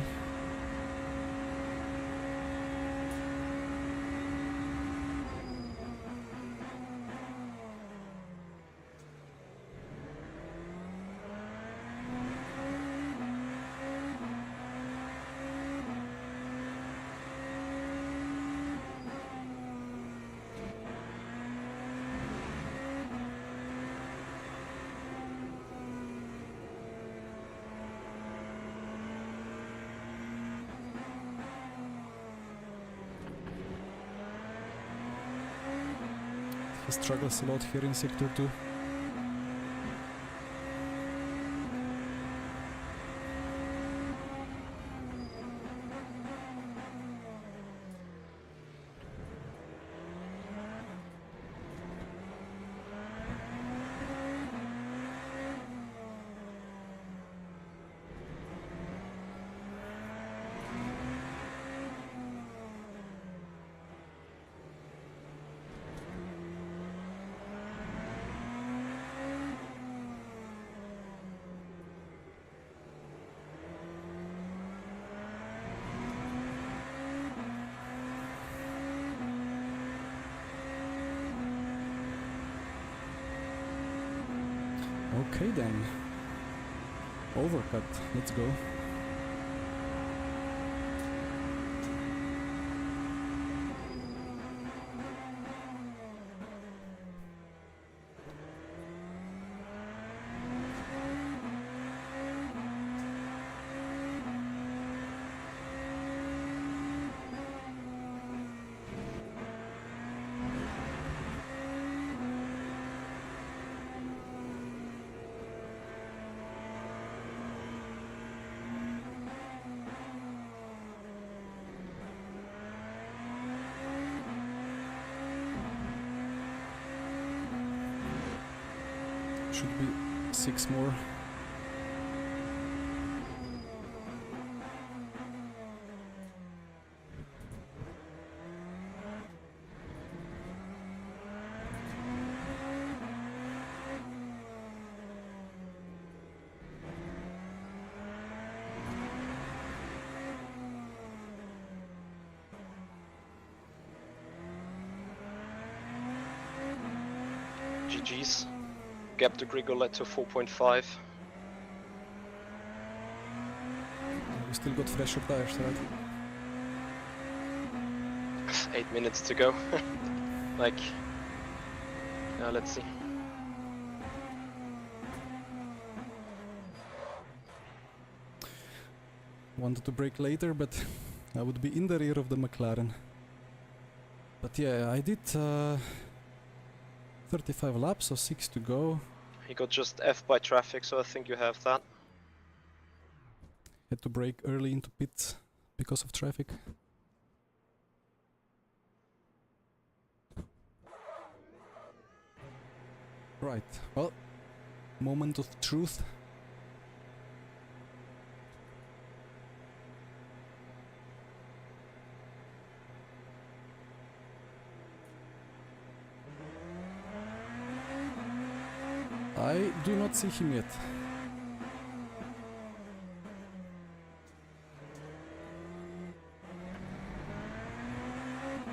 He struggles a lot here in sector 2. Okay then. Overcut, let's go. Should be 6 more. GG's. Gap to Grigol to 4.5. We still got fresher tires, right? 8 minutes to go. Like, let's see. Wanted to brake later, but I would be in the rear of the McLaren. But yeah, I did 35 laps, so 6 to go. He got just F by traffic, so I think you have that. Had to brake early into pits because of traffic. Right, well, moment of truth. I do not see him yet.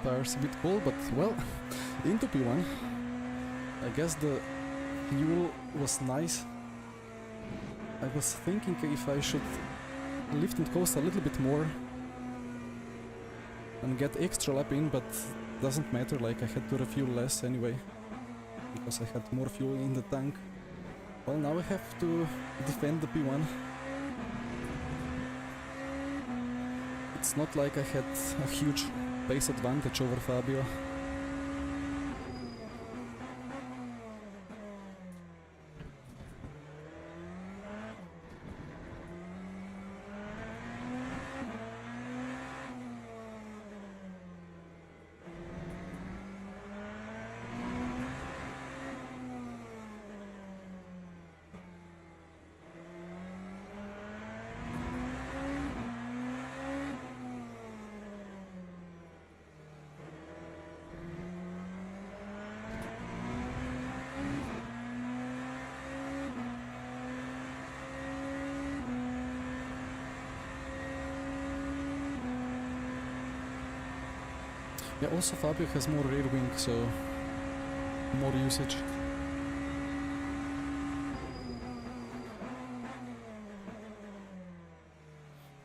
Tires a bit cold, but well, into P1. I guess the fuel was nice. I was thinking if I should lift and coast a little bit more and get extra lap in, but doesn't matter, like I had to refuel less anyway because I had more fuel in the tank. Well, now I have to defend the P1. It's not like I had a huge pace advantage over Fabio. Yeah, also Fabio has more rear wing, so more usage.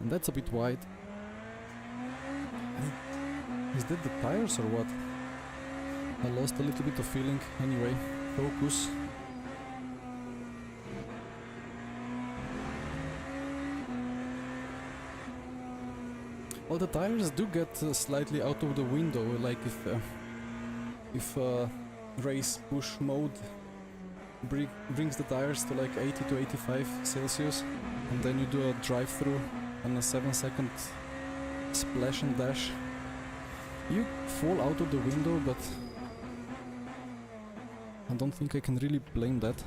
And that's a bit wide. Is that the tires or what? I lost a little bit of feeling. Anyway, focus. Well, the tires do get slightly out of the window, like if race push mode brings the tires to like 80 to 85 Celsius, and then you do a drive-through and a 7-second splash and dash. You fall out of the window, but I don't think I can really blame that.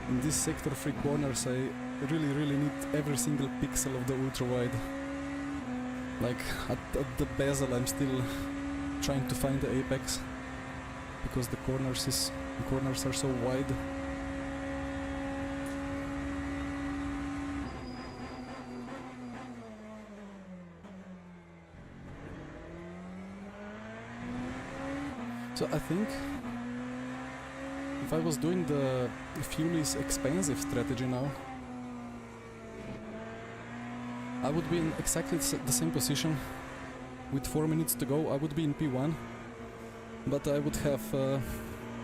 In this sector 3 corners I really need every single pixel of the ultra wide. Like at the bezel I'm still trying to find the apex because the corners are so wide. So I think if I was doing the fuel is expensive strategy now, I would be in exactly the same position. With 4 minutes to go I would be in P1, but I would have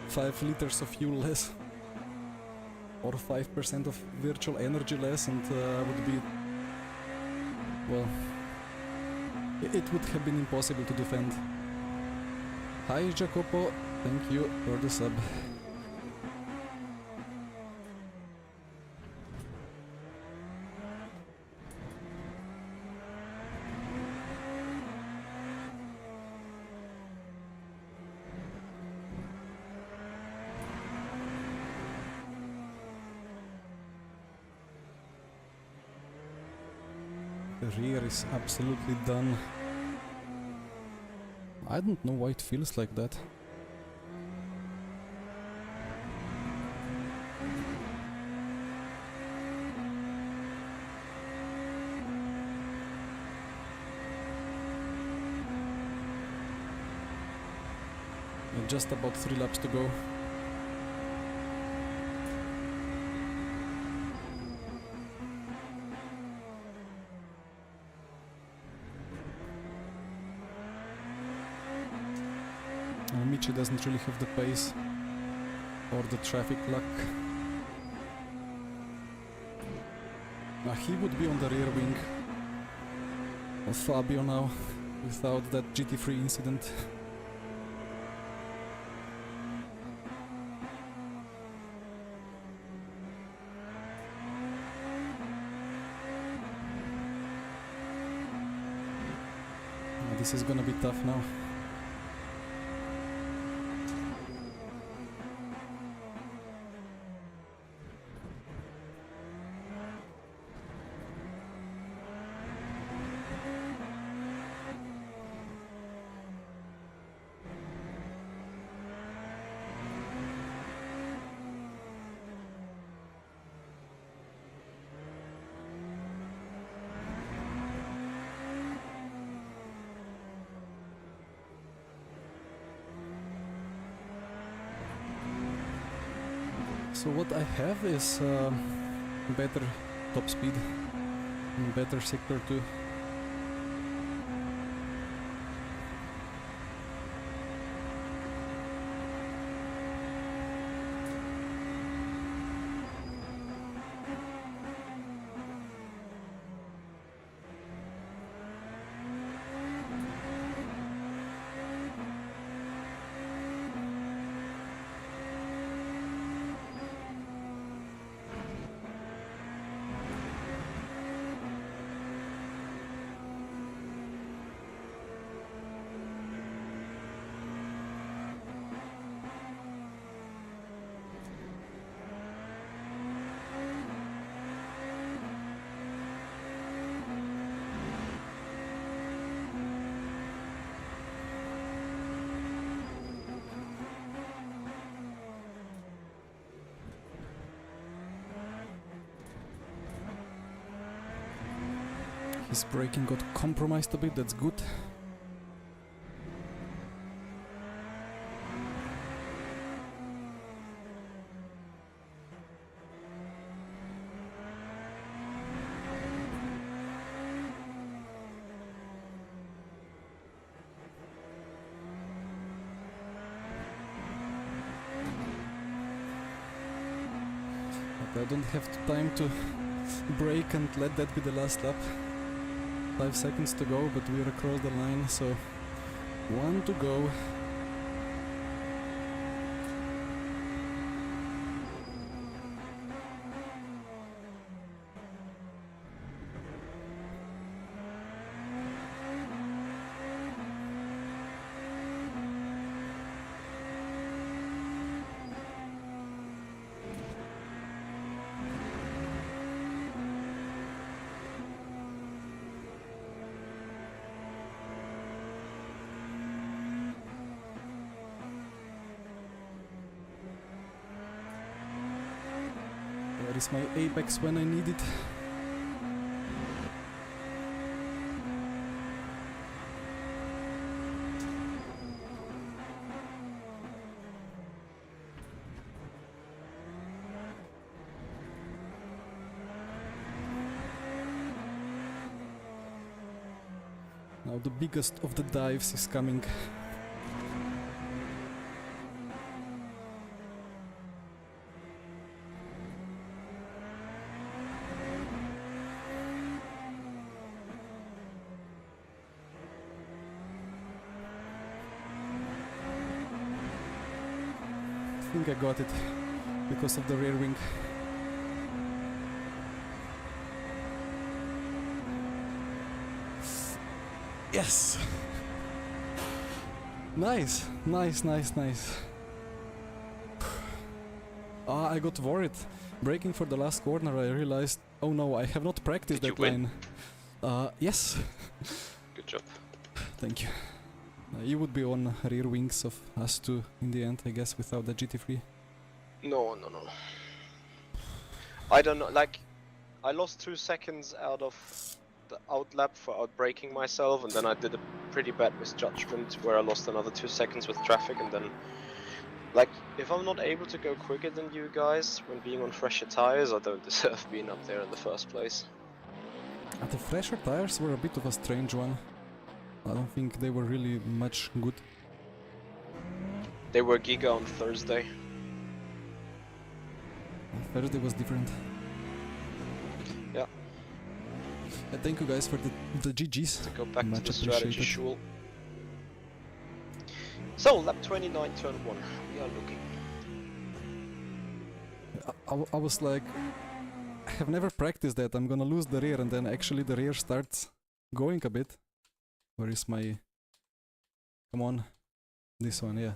5 liters of fuel less or 5% of virtual energy less, and I would be, well, it would have been impossible to defend. Hi Jacopo, thank you for the sub. The rear is absolutely done. I don't know why it feels like that. Just about 3 laps to go. Michi doesn't really have the pace or the traffic luck. He would be on the rear wing of Fabio now without that GT3 incident. This is gonna be tough now. So what I have is better top speed and better sector too. His braking got compromised a bit, that's good. But I don't have time to brake and let that be the last lap. 5 seconds to go, but we're across the line, so 1 to go. Where is my apex when I need it? Now the biggest of the dives is coming. I think I got it because of the rear wing. Yes! Nice, nice, nice, nice. Ah, I got worried. Braking for the last corner, I realized, oh no, I have not practiced Did that you win? line. Yes. Good job. Thank you. You would be on rear wings of us two in the end, I guess, without the GT3. No. I don't know, like, I lost 2 seconds out of the outlap for outbraking myself, and then I did a pretty bad misjudgment where I lost another 2 seconds with traffic, and then, like, if I'm not able to go quicker than you guys when being on fresher tires, I don't deserve being up there in the first place. The fresher tires were a bit of a strange one. I don't think they were really much good. They were Giga on Thursday. Thursday was different. Yeah. Thank you guys for the GGs. To go back Much to the strategy appreciated. shul. So, lap 29, turn 1. We are looking. I was like, I have never practiced that. I'm gonna lose the rear, and then actually the rear starts going a bit. Where is my Come on. This one, yeah.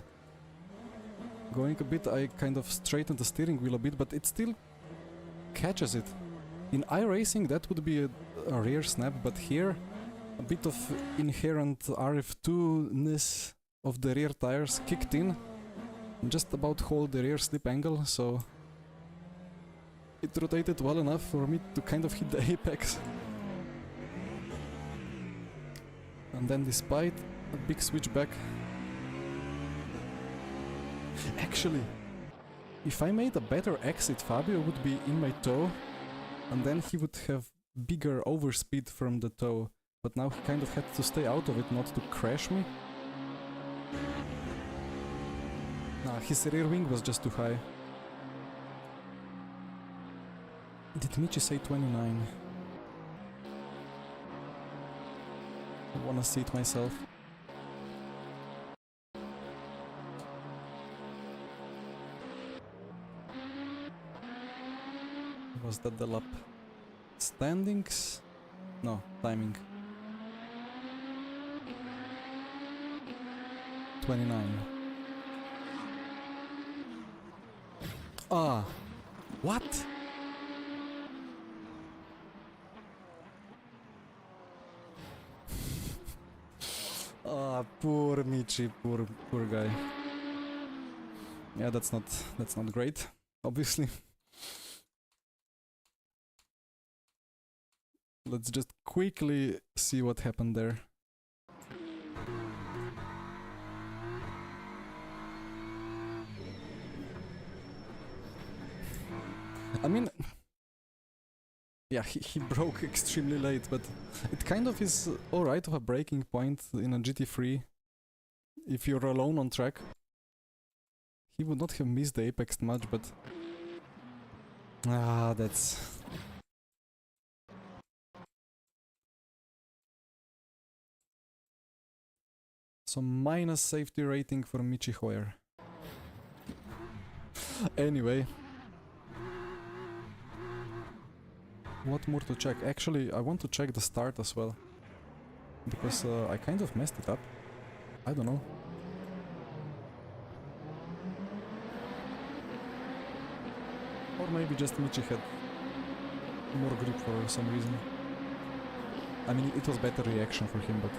Going a bit, I kind of straightened the steering wheel a bit, but it still catches it. In iRacing that would be a rear snap, but here a bit of inherent RF2-ness of the rear tires kicked in. Just about hold the rear slip angle, so it rotated well enough for me to kind of hit the apex. And then despite a big switchback, actually, if I made a better exit, Fabio would be in my toe, and then he would have bigger overspeed from the toe, but now he kind of had to stay out of it not to crash me. Nah, his rear wing was just too high. Did Michi say 29? I wanna see it myself. Was that the lap? Standings? No, timing. 29. Ah, what? Ah, poor Michi, poor guy. Yeah, that's not great, obviously. Let's just quickly see what happened there. I mean, yeah, he broke extremely late, but it kind of is alright of a breaking point in a GT3 if you're alone on track. He would not have missed the apex much, but that's... So minus safety rating for Michi Hoyer. Anyway. What more to check? Actually, I want to check the start as well. Because I kind of messed it up. I don't know. Or maybe just Michi had more grip for some reason. I mean, it was better reaction for him, but...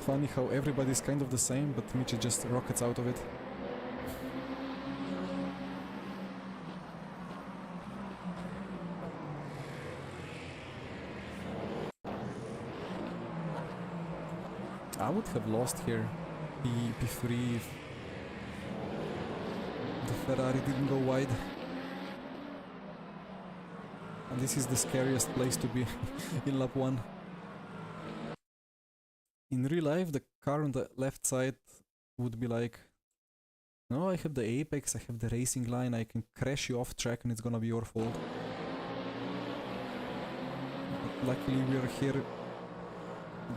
Funny how everybody's kind of the same, but Michi just rockets out of it. I would have lost here P3 if the Ferrari didn't go wide. And this is the scariest place to be in lap 1. In real life, the car on the left side would be like, no, I have the apex, I have the racing line, I can crash you off track and it's gonna be your fault. But luckily we are here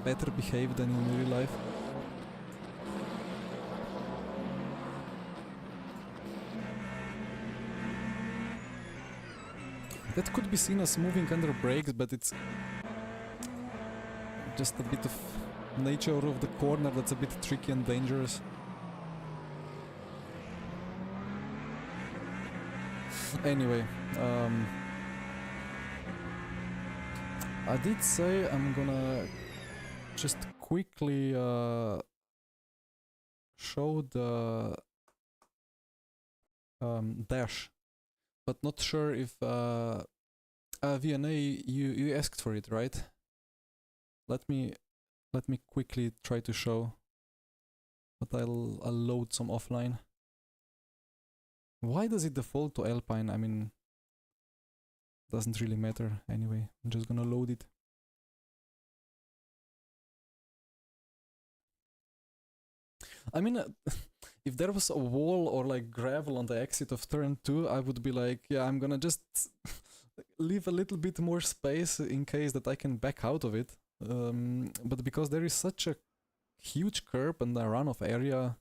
better behaved than in real life. That could be seen as moving under brakes, but it's just a bit of nature of the corner that's a bit tricky and dangerous. Anyway, I did say I'm gonna just quickly show the dash, but not sure if VNA you asked for it, right? Let me quickly try to show, but I'll load some offline. Why does it default to Alpine? I mean, doesn't really matter anyway. I'm just gonna load it. I mean, if there was a wall or like gravel on the exit of turn 2, I would be like, yeah, I'm gonna just leave a little bit more space in case that I can back out of it. But because there is such a huge curb and a runoff area,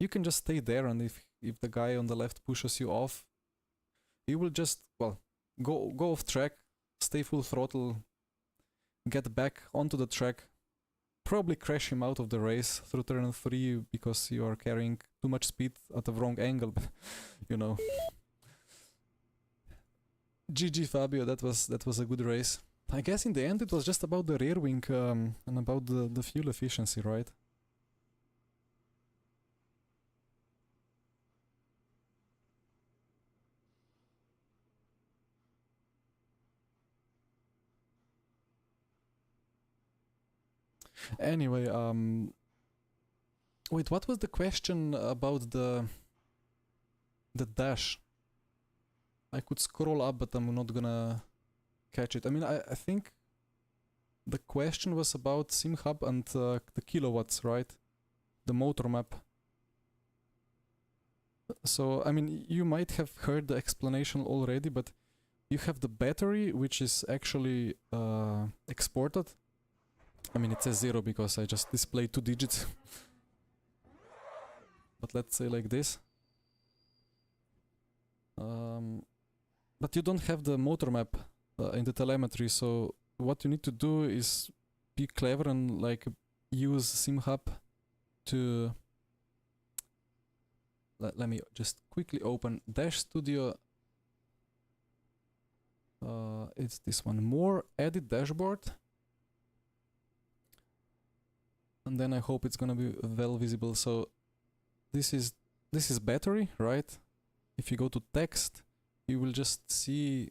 you can just stay there, and if the guy on the left pushes you off, you will just, well, go off track, stay full throttle, get back onto the track, probably crash him out of the race through turn 3 because you are carrying too much speed at the wrong angle, but you know. GG Fabio, that was a good race. I guess in the end it was just about the rear wing and about the fuel efficiency, right? Anyway, wait, what was the question about the dash? I could scroll up, but I'm not gonna catch it. I mean, I think the question was about Simhub and the kilowatts, right? The motor map. So, I mean, you might have heard the explanation already, but you have the battery, which is actually exported. I mean, it says 0 because I just displayed 2 digits. But let's say like this. But you don't have the motor map in the telemetry, so what you need to do is be clever and like use Simhub to... Let me just quickly open Dash Studio. It's this one, more edit dashboard. And then I hope it's gonna be well visible. So this is battery, right? If you go to text, you will just see,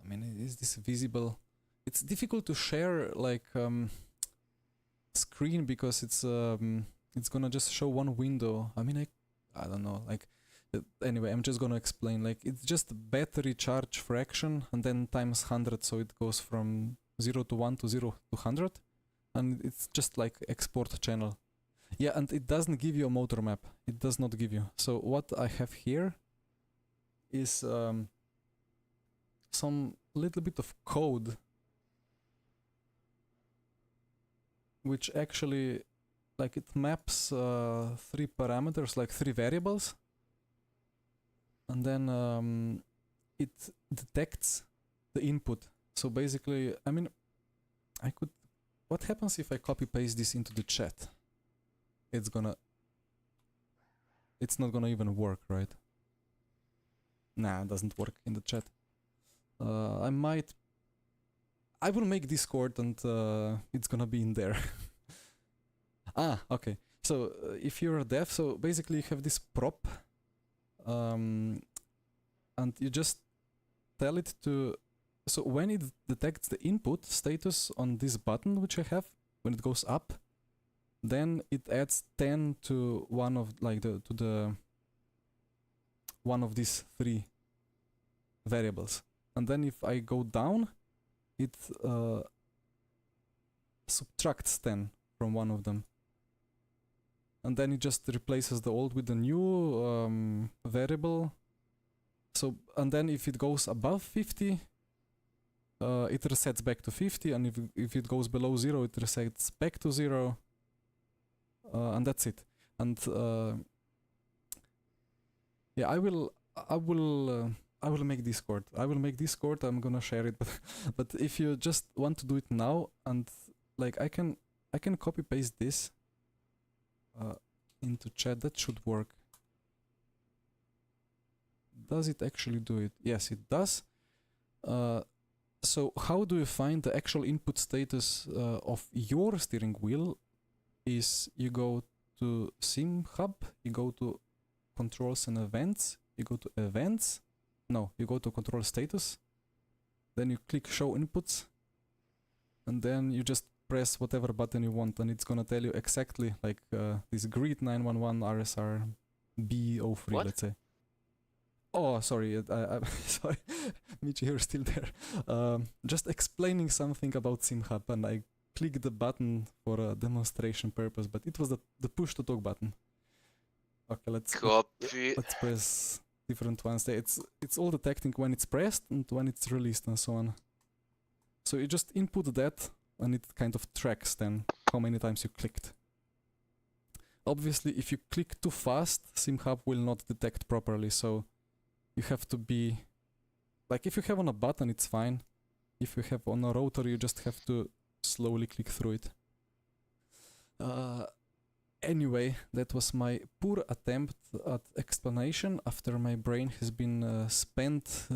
I mean, is this visible? It's difficult to share like screen because it's gonna just show one window. I mean, I don't know, like anyway, I'm just gonna explain. Like it's just battery charge fraction and then times 100, so it goes from 0 to 1 to 0 to 100, and it's just like export channel. Yeah, and it doesn't give you a motor map. It does not give you. So what I have here is some little bit of code which actually, like, it maps 3 parameters, like 3 variables, and then it detects the input. So basically, I mean, what happens if I copy paste this into the chat? It's not gonna even work, right? Nah, it doesn't work in the chat. I will make Discord and it's gonna be in there. Okay. So if you're a dev, so basically you have this prop, and you just tell it to. So when it detects the input status on this button which I have, when it goes up, then it adds 10 to one of one of these 3 variables. And then if I go down, it subtracts 10 from one of them. And then it just replaces the old with the new variable. So, and then if it goes above 50, it resets back to 50, and if it goes below 0, it resets back to 0. And that's it. And yeah, I will make Discord. I'm gonna share it. But if you just want to do it now, and like I can copy paste this into chat, that should work. Does it actually do it? Yes, it does. So how do you find the actual input status of your steering wheel? Is you go to Simhub, you go to controls and events, you go to events, no, you go to control status, then you click show inputs, and then you just press whatever button you want, and it's gonna tell you exactly like this grid 911 RSR B03, What? let's say. Oh, sorry, sorry, Michi, you're still there. Just explaining something about Simhub, and I click the button for a demonstration purpose, but it was the push to talk button. Okay, let's press different ones. It's all detecting when it's pressed and when it's released and so on. So you just input that, and it kind of tracks then how many times you clicked. Obviously, if you click too fast, Simhub will not detect properly, so you have to be... Like, if you have on a button, it's fine. If you have on a rotor, you just have to slowly click through it. Anyway, that was my poor attempt at explanation after my brain has been spent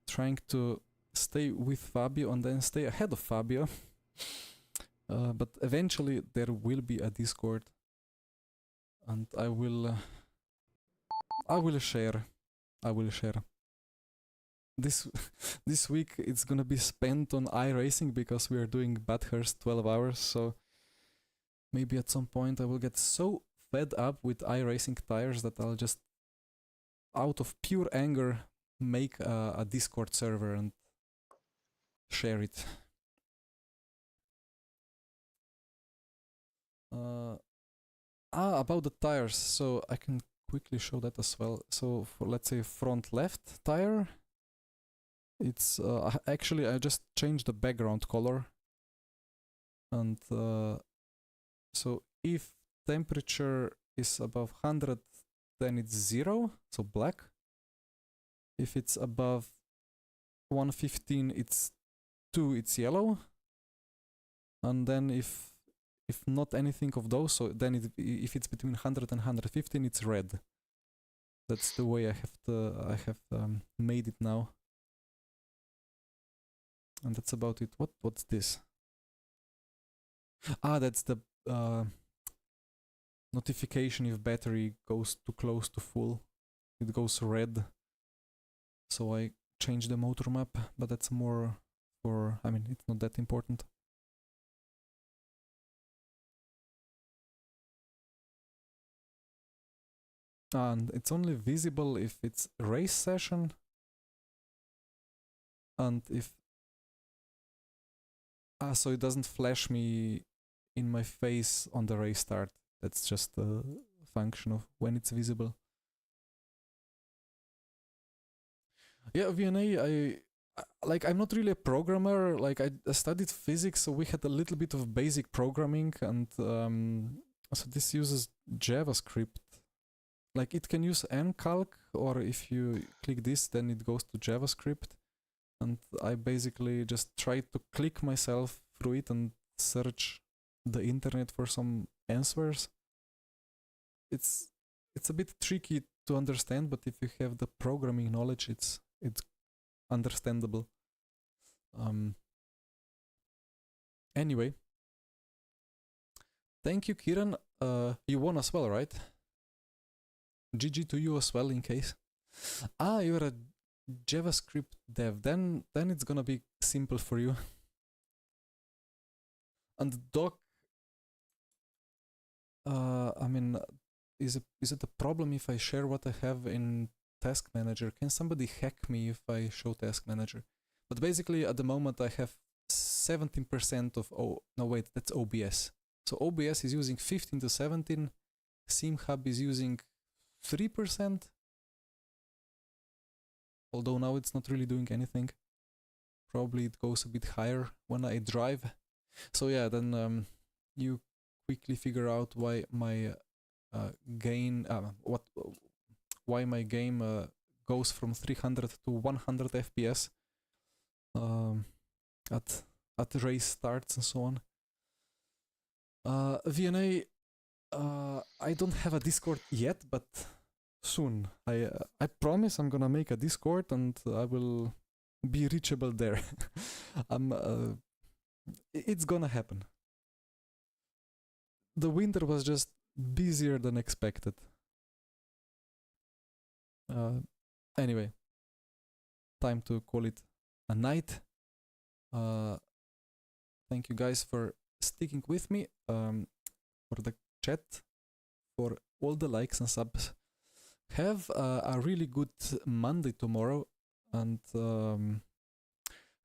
trying to stay with Fabio and then stay ahead of Fabio. But eventually there will be a Discord, and I will share. This week it's gonna be spent on iRacing because we are doing Bathurst 12 hours, so maybe at some point I will get so fed up with iRacing tires that I'll just, out of pure anger, make a Discord server and share it. About the tires, so I can quickly show that as well. So for, let's say, front left tire, it's actually I just changed the background color, and so if temperature is above 100, then it's 0, so black. If it's above 115, it's 2, it's yellow. And then if not anything of those, so then if it's between 100 and 115, it's red. That's the way I have made it now. And that's about it. What's this? That's the notification if battery goes too close to full. It goes red. So I changed the motor map, but that's more for, I mean, it's not that important. And it's only visible if it's race session, and if so it doesn't flash me in my face on the race start. That's just a function of when it's visible. Yeah, VNA, I'm not really a programmer. Like, I studied physics, so we had a little bit of basic programming, and so this uses JavaScript. Like, it can use mcalc, or if you click this, then it goes to JavaScript. And I basically just tried to click myself through it and search the internet for some answers. It's a bit tricky to understand, but if you have the programming knowledge, it's understandable. Anyway, thank you, Kiran. You won as well, right? GG to you as well, in case. You're a JavaScript dev. Then it's gonna be simple for you. And doc, I mean, is it a problem if I share what I have in Task Manager? Can somebody hack me if I show Task Manager? But basically, at the moment, I have 17% of no wait, that's OBS. So OBS is using 15 to 17. Simhub is using 3%. Although now it's not really doing anything. Probably it goes a bit higher when I drive. So yeah, then you quickly figure out why my gain, why my game goes from 300 to 100 FPS at race starts and so on. VNA, I don't have a Discord yet, but soon. I promise I'm gonna make a Discord and I will be reachable there. It's gonna happen. The winter was just busier than expected. Anyway, time to call it a night. Thank you guys for sticking with me, for the chat, for all the likes and subs. Have a really good Monday tomorrow, and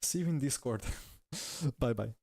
see you in Discord. Bye bye.